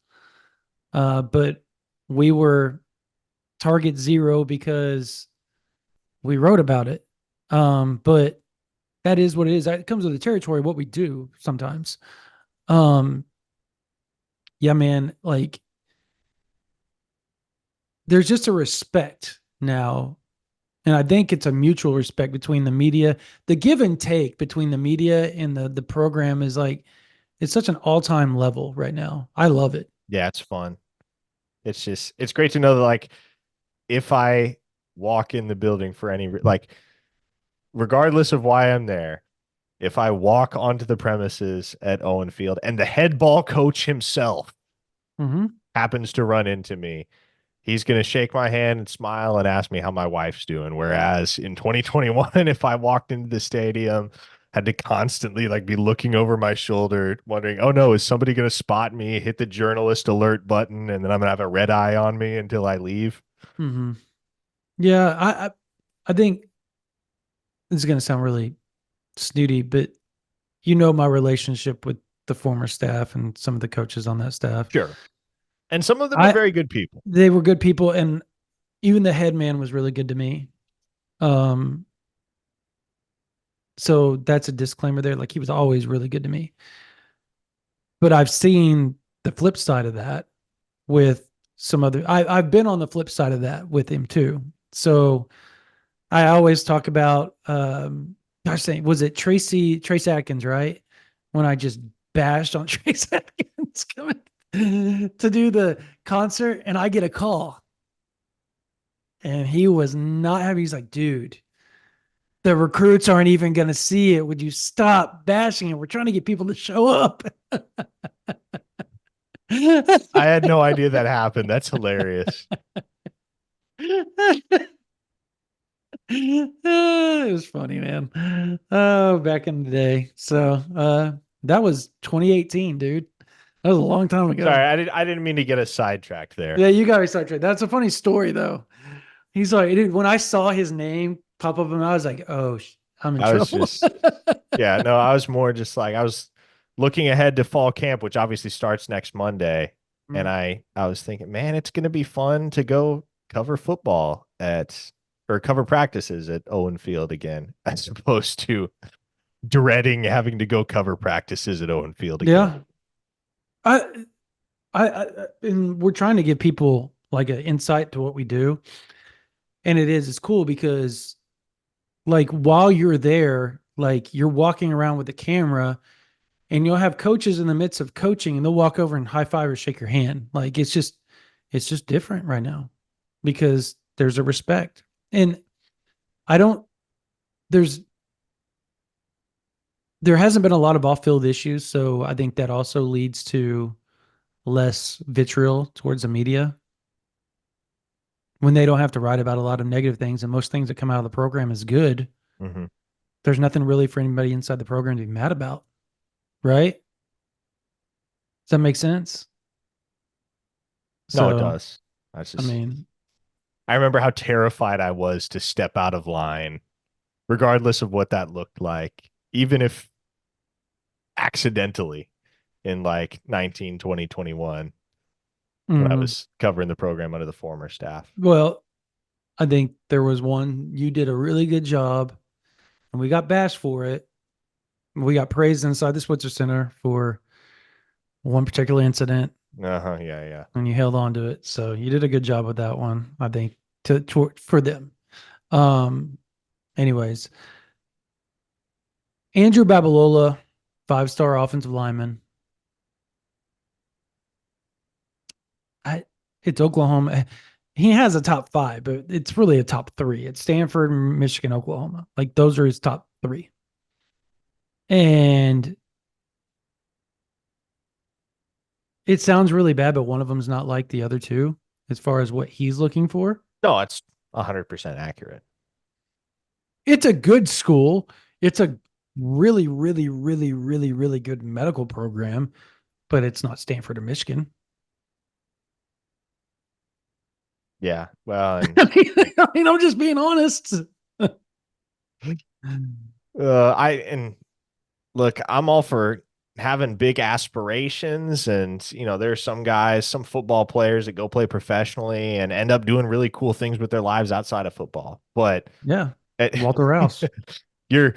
But we were target zero because we wrote about it. But that is what it is. It comes with the territory of what we do sometimes. Um, yeah, man, like there's just a respect now. And I think it's a mutual respect between the media. The give and take between the media and the program is like it's such an all-time level right now. I love it. Yeah, it's fun. It's great to know that like if I walk in the building for any like regardless of why I'm there, if I walk onto the premises at Owen Field and the head ball coach himself Mm-hmm. happens to run into me, he's going to shake my hand and smile and ask me how my wife's doing. Whereas in 2021, if I walked into the stadium, had to constantly like be looking over my shoulder, wondering, oh no, is somebody going to spot me, hit the journalist alert button, and then I'm going to have a red eye on me until I leave? Mm-hmm. Yeah, I think this is going to sound really snooty, but my relationship with the former staff and some of the coaches on that staff. Sure. And some of them are I very good people. They were good people, and even the head man was really good to me. Um, so that's a disclaimer there. Like he was always really good to me. But I've seen the flip side of that with some other. I've been on the flip side of that with him too. So I always talk about, gosh, was it Trace Atkins, right? When I just bashed on Trace Atkins coming to do the concert, and I get a call, and he was not happy. He's like, dude, the recruits aren't even going to see it. Would you stop bashing it? We're trying to get people to show up. I had no idea that happened. That's hilarious. It was funny, man. Oh, back in the day. So that was 2018, dude. That was a long time Sorry, ago. I didn't mean to get us sidetracked there. Yeah, you got me sidetracked. That's a funny story, though. He's like, dude, when I saw his name pop up, and I was like, oh, I'm in I was trouble. just, yeah, no, I was more just like I was looking ahead to fall camp, which obviously starts next Monday, and Mm. I was thinking, man, it's going to be fun to go cover football at or cover practices at Owen Field again, as opposed to dreading having to go cover practices at Owen Field again. Yeah. I, and we're trying to give people like an insight to what we do. And it's cool because like while you're there, like you're walking around with the camera, and you'll have coaches in the midst of coaching, and they'll walk over and high five or shake your hand. Like it's just different right now because there's a respect. And I don't, there's, there hasn't been a lot of off field issues. So I think that also leads to less vitriol towards the media when they don't have to write about a lot of negative things. And most things that come out of the program is good. Mm-hmm. There's nothing really for anybody inside the program to be mad about. Right. Does that make sense? No, it So, does. That's I just, mean, I remember how terrified I was to step out of line, regardless of what that looked like, even if accidentally in like 19, 20, 21 when I mm, was covering the program under the former staff. well, I think there was one, you did a really good job, and we got bashed for it. We got praised inside the Switzer Center for one particular incident, Uh-huh, yeah, yeah. and you held on to it. So you did a good job with that one, I think, for them. Um, anyways, Andrew Babalola, 5-star offensive lineman. I, it's Oklahoma. He has a top five, but it's really a top three. It's Stanford, Michigan, Oklahoma. Like those are his top three. And it sounds really bad, but one of them's not like the other two as far as what he's looking for. No, it's 100% accurate. It's a good school. It's a really, really, really, really, really good medical program, but it's not Stanford or Michigan. Yeah. Well, and I'm just being honest. and look, I'm all for having big aspirations, and there's some guys, some football players that go play professionally and end up doing really cool things with their lives outside of football. But Yeah. eh, Walter Rouse. you're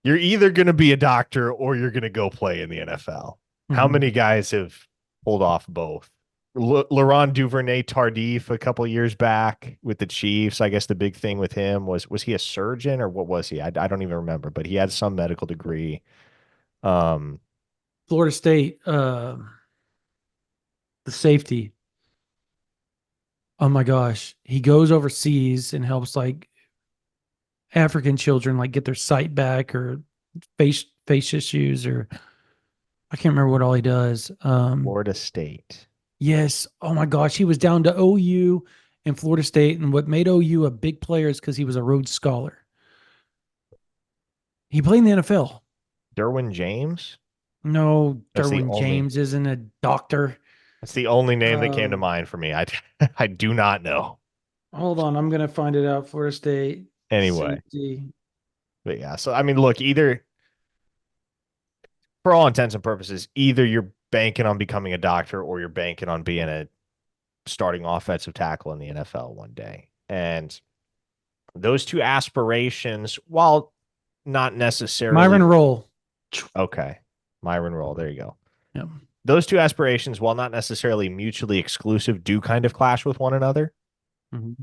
you're either going to be a doctor or you're going to go play in the NFL. How Mm-hmm. many guys have pulled off both? Laurent Duvernay Tardif a couple years back with the Chiefs. I guess the big thing with him was he a surgeon or what was he? I don't even remember, but he had some medical degree. Um, Florida State, the safety. Oh my gosh. He goes overseas and helps like African children like get their sight back or face issues, or I can't remember what all he does. Florida State. Yes. Oh my gosh, he was down to OU and Florida State, and what made OU a big player is because he was a Rhodes Scholar. He played in the NFL. Derwin James. No, That's the Derwin only. James isn't a doctor. That's the only name that came to Um, mind for me. I I do not know. Hold on, I'm gonna find it out. Florida State Anyway, safety. but yeah. So I mean, look, either for all intents and purposes, either you're banking on becoming a doctor or you're banking on being a starting offensive tackle in the NFL one day. And those two aspirations, while not necessarily Myron Roll. okay, Myron Roll, there you go. Yep. Those two aspirations, while not necessarily mutually exclusive, do kind of clash with one another. Mhm.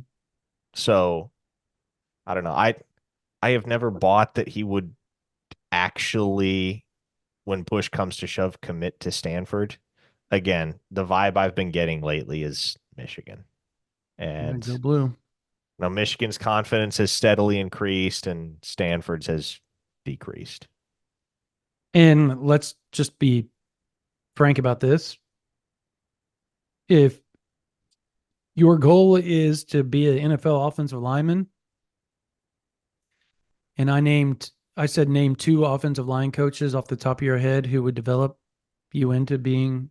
So I don't know. I have never bought that he would actually, when push comes to shove, commit to Stanford. Again, the vibe I've been getting lately is Michigan. Yeah, And go blue. now Michigan's confidence has steadily increased and Stanford's has decreased. And let's just be frank about this. If your goal is to be an NFL offensive lineman, and I said name two offensive line coaches off the top of your head who would develop you into being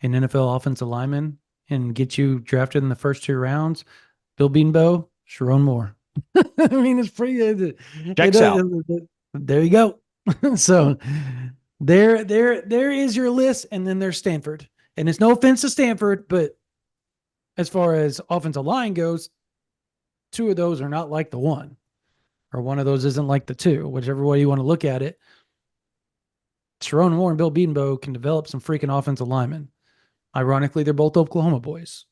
an NFL offensive lineman and get you drafted in the first two rounds. Bill Beanbo, Sharon Moore. I mean, it's pretty. Checks out. There you go. So there is your list, and then there's Stanford. And it's no offense to Stanford, but as far as offensive line goes, two of those are not like the one, or one of those isn't like the two, whichever way you want to look at it. Sharon Moore and Bill Beanbo can develop some freaking offensive linemen. Ironically, they're both Oklahoma boys.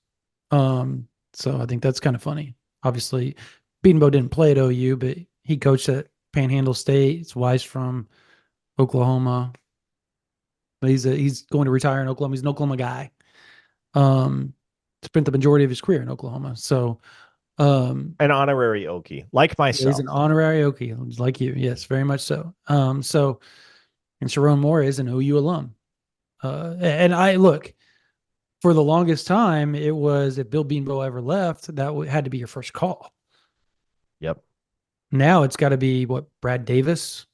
So I think that's kind of funny. Obviously, Beanbo didn't play at OU, but he coached at Panhandle State. His wife's from Oklahoma. But he's going to retire in Oklahoma. He's an Oklahoma guy. Spent the majority of his career in Oklahoma. So An honorary Okie, like he's myself. an honorary Okie, like you. Yes, very much so. And Sharon Moore is an OU alum. And I look, for the longest time, it was if Bill Beanbo ever left, that had to be your first call. Yep. Now it's got to be what, Brad Davis,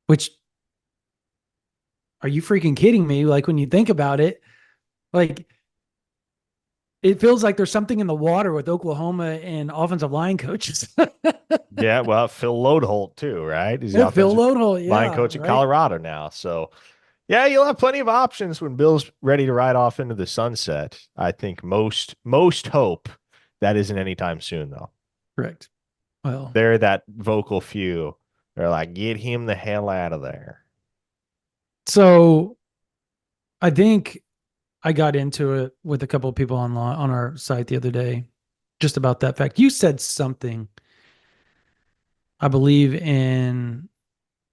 which, are you freaking kidding me? Like, when you think about it, like, it feels like there's something in the water with Oklahoma and offensive line coaches. Yeah, well, Phil Loadholt too, right? He's the Phil offensive Loadholt, line yeah, coach at right. Colorado now. So yeah, you'll have plenty of options when Bill's ready to ride off into the sunset. I think most hope that isn't anytime soon, though. Correct. Well, They're that vocal few. They're like, get him the hell out of there. so I think I got into it with a couple of people online on our site the other day, just about that fact. You said something, I believe, in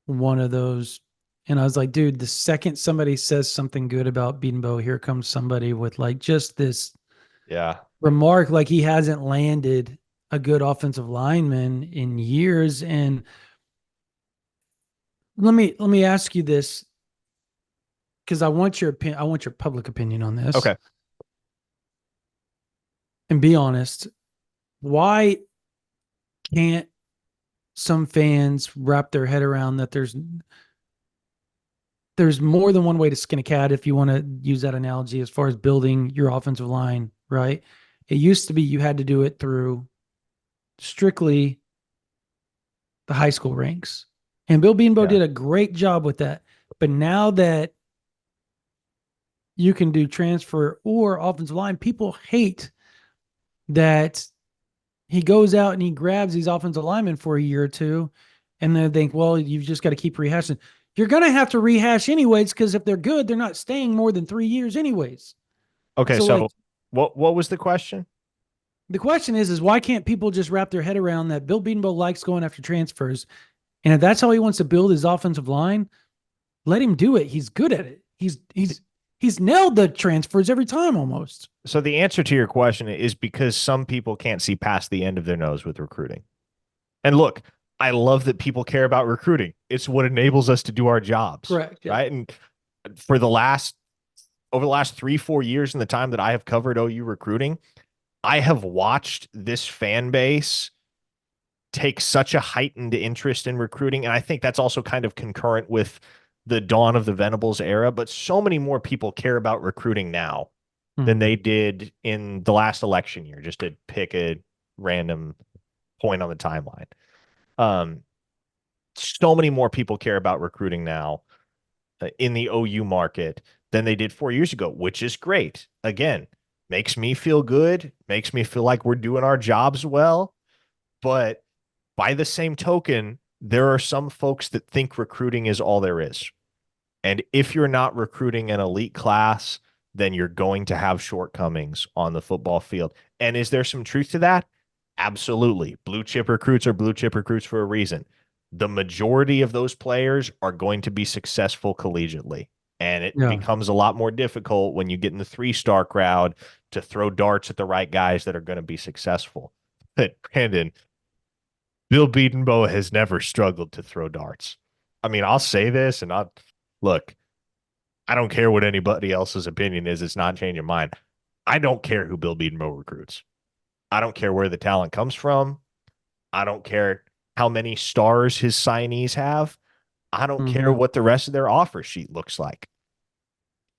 one of those. And I was like, dude, the second somebody says something good about Beanbo, here comes somebody with like just this Yeah. remark, like he hasn't landed a good offensive lineman in years. And let me ask you this, because I want your opinion, I want your public opinion on this. Okay. And be honest, why can't some fans wrap their head around that there's more than one way to skin a cat, if you want to use that analogy, as far as building your offensive line, right? It used to be you had to do it through strictly the high school ranks. And Bill Beanbo Yeah. did a great job with that. But now that you can do transfer or offensive line, people hate that he goes out and he grabs these offensive linemen for a year or two, and then think, well, you've just got to keep rehashing. You're going to have to rehash anyways, because if they're good, they're not staying more than 3 years anyways. Okay. So, like, So what was the question? the question is why can't people just wrap their head around that Bill Beanbo likes going after transfers? And if that's how he wants to build his offensive line, let him do it. He's good at it. He's nailed the transfers every time almost. So the answer to your question is because some people can't see past the end of their nose with recruiting. And look, I love that people care about recruiting. It's what enables us to do our jobs, Correct. Yeah. right? And for the last over the last 3-4 years in the time that I have covered OU recruiting, I have watched this fan base take such a heightened interest in recruiting. And I think that's also kind of concurrent with the dawn of the Venables era. But so many more people care about recruiting now than Mhm. they did in the last election year, just to pick a random point on the timeline. Um, so many more people care about recruiting now in the OU market than they did 4 years ago, which is great. Again, makes me feel good, makes me feel like we're doing our jobs well. But by the same token, there are some folks that think recruiting is all there is. And if you're not recruiting an elite class, then you're going to have shortcomings on the football field. And is there some truth to that? Absolutely. Blue chip recruits are blue chip recruits for a reason. The majority of those players are going to be successful collegiately. And it Yeah. becomes a lot more difficult when you get in the 3-star crowd to throw darts at the right guys that are going to be successful. But Brandon, Bill Beatonbow has never struggled to throw darts. I mean, I'll say this and I'll look, I don't care what anybody else's opinion is. It's not changing mine. I don't care who Bill Beatonbow recruits. I don't care where the talent comes from. I don't care how many stars his signees have. I don't care Hmm. what the rest of their offer sheet looks like.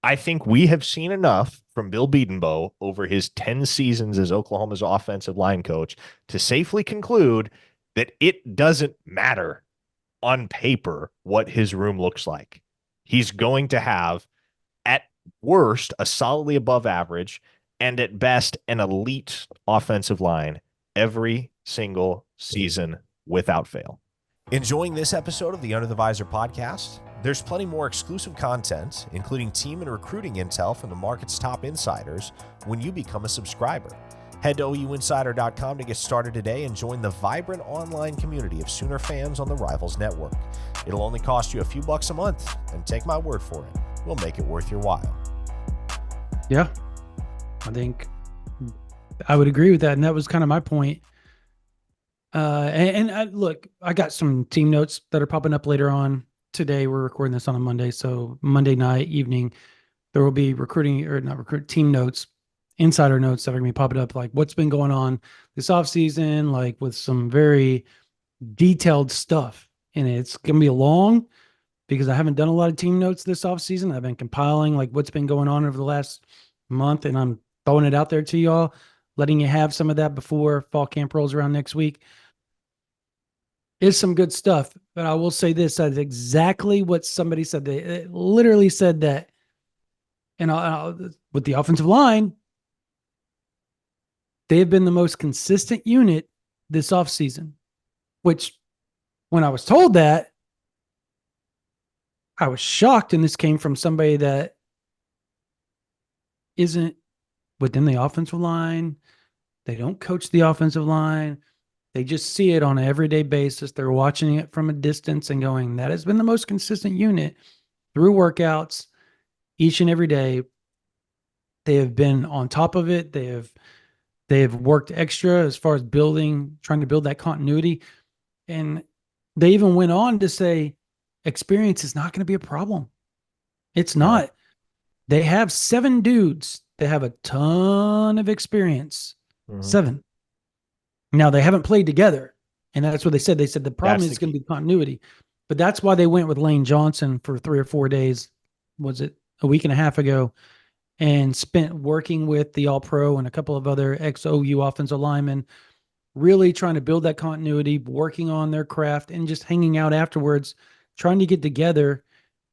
I think we have seen enough from Bill Beatonbow over his 10 seasons as Oklahoma's offensive line coach to safely conclude that it doesn't matter on paper what his room looks like. He's going to have, at worst, a solidly above average, and at best, an elite offensive line every single season without fail. Enjoying this episode of the Under the Visor podcast? There's plenty more exclusive content, including team and recruiting intel from the market's top insiders, when you become a subscriber. Head to OUinsider.com to get started today and join the vibrant online community of Sooner fans on the Rivals Network. It'll only cost you a few bucks a month, and take my word for it, we'll make it worth your while. Yeah. I think I would agree with that. And that was kind of my point. Look, I got some team notes that are popping up later on today. We're recording this on a Monday. So Monday night evening, there will be recruiting or not recruit team notes, insider notes that are going to be popping up, like what's been going on this off season, like with some very detailed stuff. And it's going to be long because I haven't done a lot of team notes this off season. I've been compiling like what's been going on over the last month, and I'm throwing it out there to y'all, letting you have some of that before fall camp rolls around next week. Is some good stuff, but I will say this: that's exactly what somebody said. They literally said that, and with the offensive line, they have been the most consistent unit this offseason, which when I was told that, I was shocked. And this came from somebody that isn't within the offensive line. They don't coach the offensive line. They just see it on an everyday basis. They're watching it from a distance and going, that has been the most consistent unit through workouts each and every day. They have been on top of it. They have worked extra as far as trying to build that continuity. And they even went on to say experience is not going to be a problem. It's No. not. They have 7 dudes. They have a ton of experience. Mm-hmm. 7. Now they haven't played together. And that's what they said. They said the problem That's the is going key. to be continuity. But that's why they went with Lane Johnson for 3 or 4 days. Was it a week and a half ago? And spent working with the All Pro and a couple of other ex OU offensive linemen, really trying to build that continuity, working on their craft, and just hanging out afterwards, trying to get together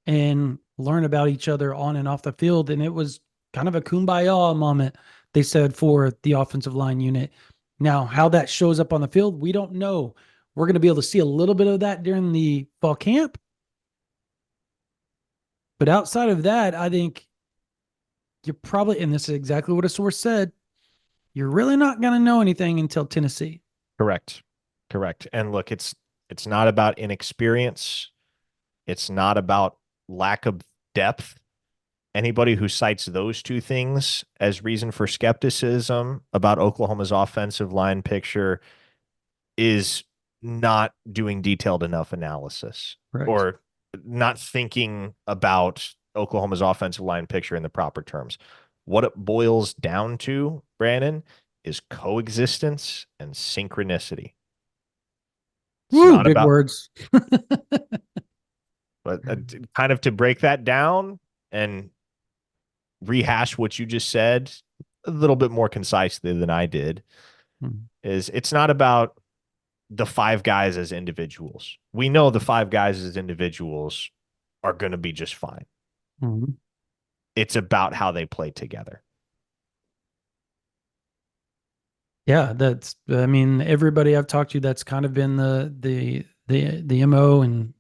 and learn about each other on and off the field. And it was kind of a kumbaya moment, they said, for the offensive line unit. Now, how that shows up on the field, we don't know. We're going to be able to see a little bit of that during the fall camp. But outside of that, I think you're probably, and this is exactly what a source said, you're really not going to know anything until Tennessee. Correct. Correct. And look, it's not about inexperience. It's not about lack of depth. Anybody who cites those two things as reason for skepticism about Oklahoma's offensive line picture is not doing detailed enough analysis Correct. or not thinking about Oklahoma's offensive line picture in the proper terms. What it boils down to, Brandon, is coexistence and synchronicity. It's Woo, not big about, words. but kind of to break that down and rehash what you just said a little bit more concisely than I did, Mhm. is it's not about the five guys as individuals. We know the five guys as individuals are going to be just fine. Mhm. It's about how they play together. Yeah, that's, I mean, everybody I've talked to, that's kind of been the MO, and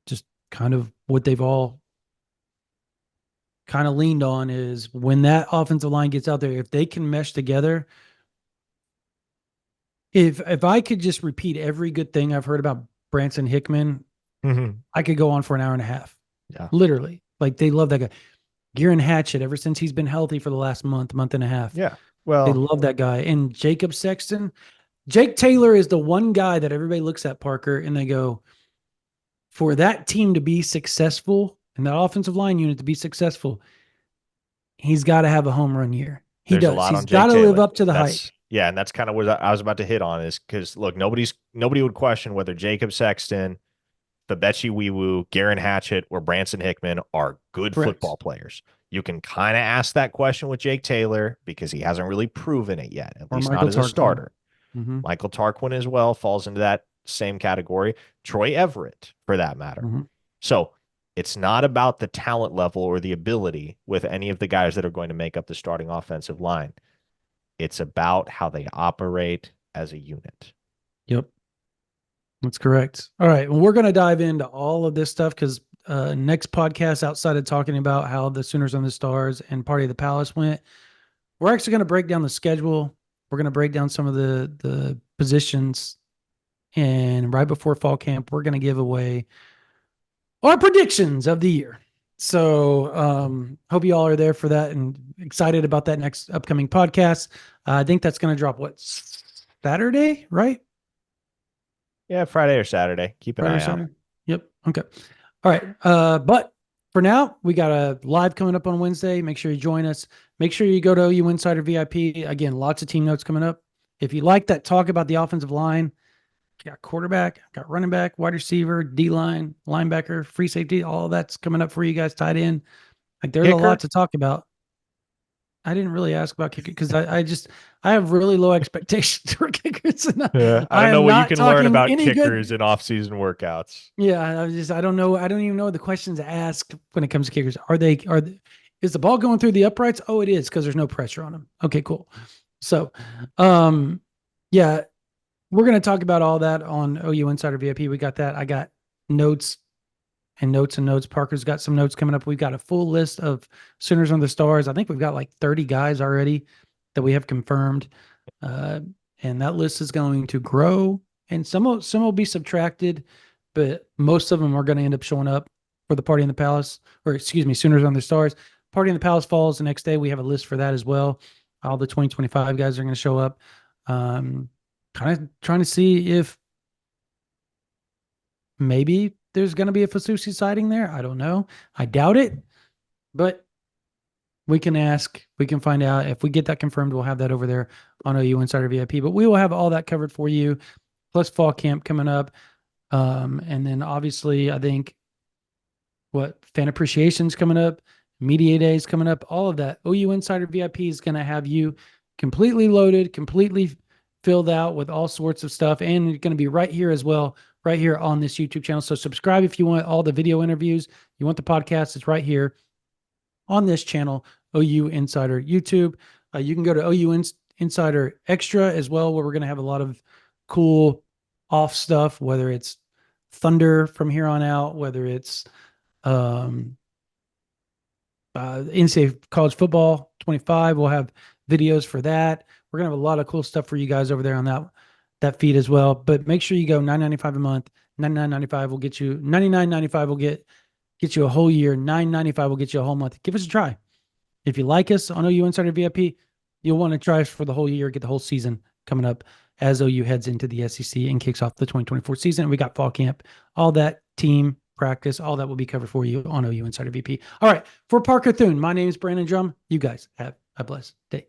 just kind of what they've all kind of leaned on is when that offensive line gets out there, if they can mesh together. If I could just repeat every good thing I've heard about Branson Hickman, Mm-hmm. I could go on for an hour and a half. Yeah. Literally. Like, they love that guy. Gearin Hatchett, ever since he's been healthy for the last month and a half. Yeah. They Well, love that guy. And Jacob Sexton, Jake Taylor is the one guy that everybody looks at, Parker, and they go, for that team to be successful and that offensive line unit to be successful, he's got to have a home run year. He there's a does. lot He's on got Jake to live Taylor. up to the hype. And that's kind of what I was about to hit on, is because look, nobody would question whether Jacob Sexton, Fabechi Wiwu, Garen Hatchett, or Branson Hickman are good Correct. football players. You can kind of ask that question with Jake Taylor because he hasn't really proven it yet, at Or least not Michael as a Tarquin. starter. Mm-hmm. Michael Tarquin as well falls into that same category. Troy Everett, for that matter. Mm-hmm. So it's not about the talent level or the ability with any of the guys that are going to make up the starting offensive line. It's about how they operate as a unit. Yep. That's correct. All right. Well, we're going to dive into all of this stuff because next podcast, outside of talking about how the Sooners on the Stars and Party of the Palace went, we're actually going to break down the schedule. We're going to break down some of the positions. And right before fall camp, we're going to give away our predictions of the year. So hope you all are there for that and excited about that next upcoming podcast. I think that's going to drop what, Saturday, right? Yeah, Friday or Saturday. Keep an Friday or eye out. Saturday? Yep. Okay. All right. But for now, we got a live coming up on Wednesday. Make sure you join us. Make sure you go to OU Insider VIP. Again, lots of team notes coming up. If you like that talk about the offensive line, got quarterback, got running back, wide receiver, D line, linebacker, free safety, all that's coming up for you guys tied in. Like, there's a lot Kicker? to talk about. I didn't really ask about kicker because I have really low expectations for kickers. And Yeah. I I don't know am what you not can learn talking about any good. kickers in off-season workouts. Yeah, I don't know. I don't even know the questions asked when it comes to kickers. Is the ball going through the uprights? Oh, it is, because there's no pressure on them. Okay, cool. So, um, yeah, we're going to talk about all that on OU Insider VIP. We got that. I got notes and notes and notes. Parker's got some notes coming up. We've got a full list of Sooners on the Stars. I think we've got like 30 guys already that we have confirmed. Uh, and that list is going to grow, and some will be subtracted, but most of them are going to end up showing up for the Party in the Palace, or excuse me, Sooners on the Stars. Party in the Palace falls the next day. We have a list for that as well. All the 2025 guys are going to show up. Kind of trying to see if maybe there's going to be a Fasusi sighting there. I don't know. I doubt it, but we can ask. We can find out. If we get that confirmed, we'll have that over there on OU Insider VIP. But we will have all that covered for you, plus fall camp coming up. And then obviously, I think fan appreciation's coming up, media days coming up, all of that. OU Insider VIP is going to have you completely loaded, completely filled out with all sorts of stuff, and you're going to be right here as well, right here on this YouTube channel. So subscribe if you want all the video interviews. You want the podcast, it's right here on this channel, OU Insider YouTube. You can go to OU Insider Extra as well, where we're going to have a lot of cool off stuff, whether it's Thunder from here on out, whether it's um, NCAA College Football 25. We'll have videos for that. We're going to have a lot of cool stuff for you guys over there on that feed as well. But make sure you go $9.95 a month. $99.95 will get you $99.95 will get you a whole year. $9.95 will get you a whole month. Give us a try. If you like us on OU Insider VIP, you'll want to try us for the whole year, get the whole season coming up as OU heads into the SEC and kicks off the 2024 season. We got fall camp, all that team practice, all that will be covered for you on OU Insider VP. All right. For Parker Thune, my name is Brandon Drum. You guys have a blessed day.